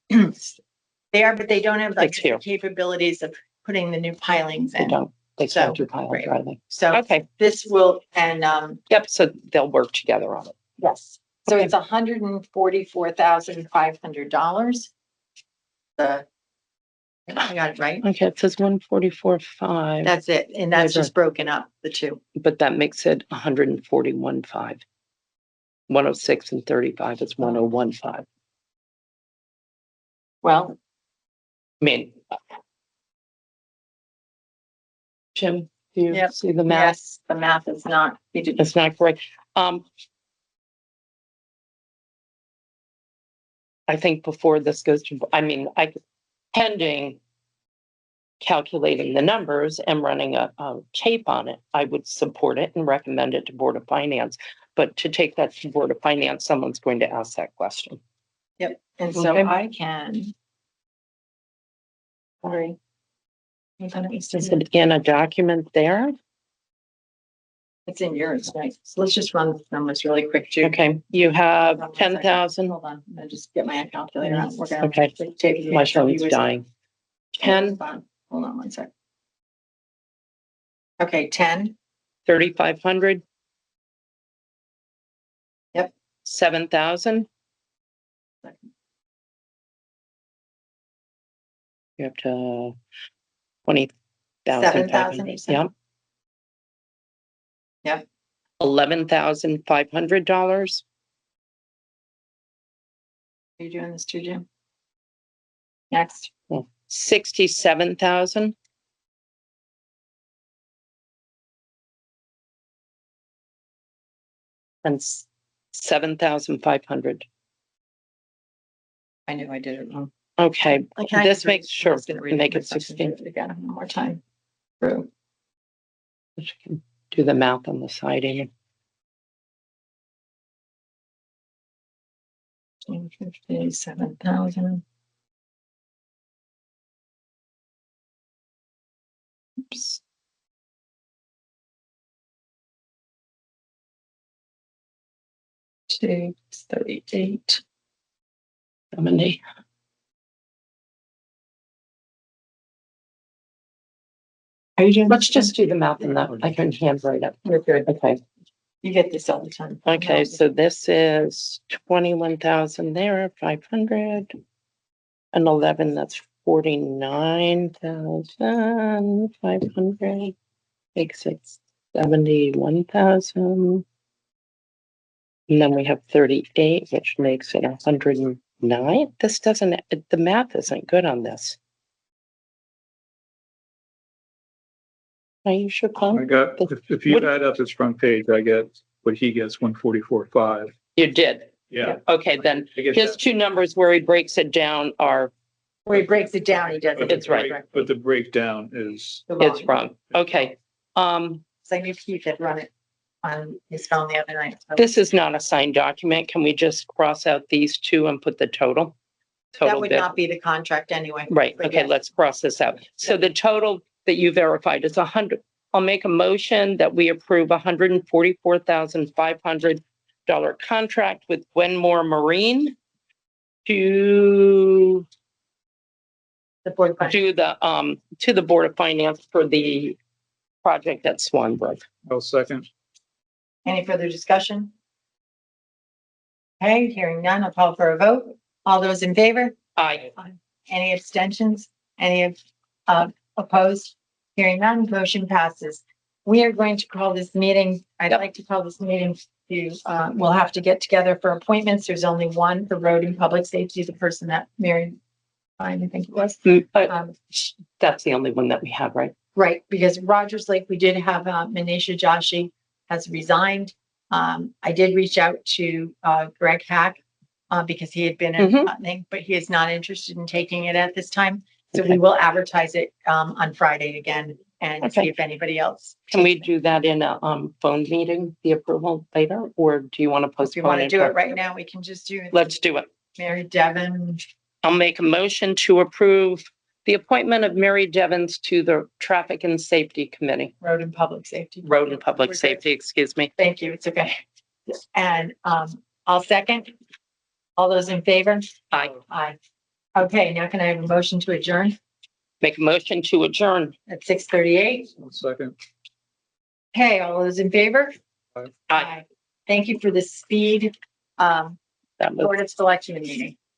they are, but they don't have like It's here. the capabilities of putting the new pilings They in. don't, they So, can't do pile right. driving. So Okay, this will, and, yep, so they'll work together on it. yes, so Okay. it's $144,500. I got it right. Okay, it says 144.5, That's it. And that's Labor. just broken up, the 2. but that makes it 141.5. 106 and 35 is 101.5. Well, I mean, Jim, do you Yep. see the math? yes, the math is not, we did, It's not correct. I think before this goes to, pending calculating the numbers and running a tape on it, I would support it and recommend it to Board of Finance. But to take that to Board of Finance, someone's going to ask that question. yep. And so Okay. I can. Sorry. I thought it was Is in- it in a document there? It's in yours, right? So let's just run the numbers really quick too. Okay, you have Hold on one second. 10,000. Hold on, I'll just get my calculator out. We're gonna. Okay. Take My phone's dying. 10, Hold on one second. Okay, 10, 3,500. Yep. 7,000. You have to 20,000. 7,000, you said? Yep. Yep. $11,500. Are you doing this too, Jim? Next. Yeah. 67,000. And 7,500. I knew I did it wrong. Okay, Like, I this just read- makes sure, I'm just gonna read it make it myself and 16. do it again one more time. Through. Just can do the math on the side, Amy. 57,000. Oops. Two, 38. 70. Are you doing? Let's just do the math on that. I can handwrite it. You're good. Okay. You get this all the time. Okay, so this is 21,000 there, 500. And 11, that's 49,500. Makes it 71,000. And then we have 38, which makes it 109. This doesn't, the math isn't good on this. Are you sure, I Paul? got, if you What- add up his front page, I get what he gets, 144.5. You did. Yeah. Okay, then I get his that. two numbers where he breaks it down are, Where he breaks it down, he does it. It's right. But the breakdown is, it's wrong. Okay. So I knew Keith had run it on his phone the other night. So This is not a signed document. Can we just cross out these two and put the total? that Total would bid. not be the contract anyway. Right, But okay, yes. let's cross this out. So the total that you verified is 100. I'll make a motion that we approve $144,500 contract with Gwenmore Marine to The board. do to the Board of Finance for the project at Swanbrook. I'll second. Any further discussion? Okay, hearing none, I'll call for a vote. All those in favor? Aye. Any abstentions? Any opposed? Hearing none, motion passes. We are going to call this meeting, I'd Yep. like to call this meeting to, we'll have to get together for appointments. There's only one for road and public safety, the person that Mary, I think it was. That's the only one that we have, right? Right, because Rogers Lake, we did have, Manisha Joshi has resigned. I did reach out to, Greg Hack, because he had been in Mhm. thing, but he is not interested in taking it at this time. So Okay. we will advertise it, on Friday again and see Okay. if anybody else. Can we takes it. do that in a phone meeting, the approval later, or do you want to If you postpone want to it? do it right now, we can just do it. Let's do it. Mary Devon, I'll make a motion to approve the appointment of Mary Devens to the Traffic and Safety Committee, Road and Public Safety. Road and Public We're good. Safety, excuse me. Thank you, it's okay. And, I'll second. All those in favor? Aye. Aye. Okay, now can I have a motion to adjourn Make a motion to adjourn. at 6:38? I'll second. Okay, all those in favor? Aye. Thank you for the speed, That was Board of Selection meeting.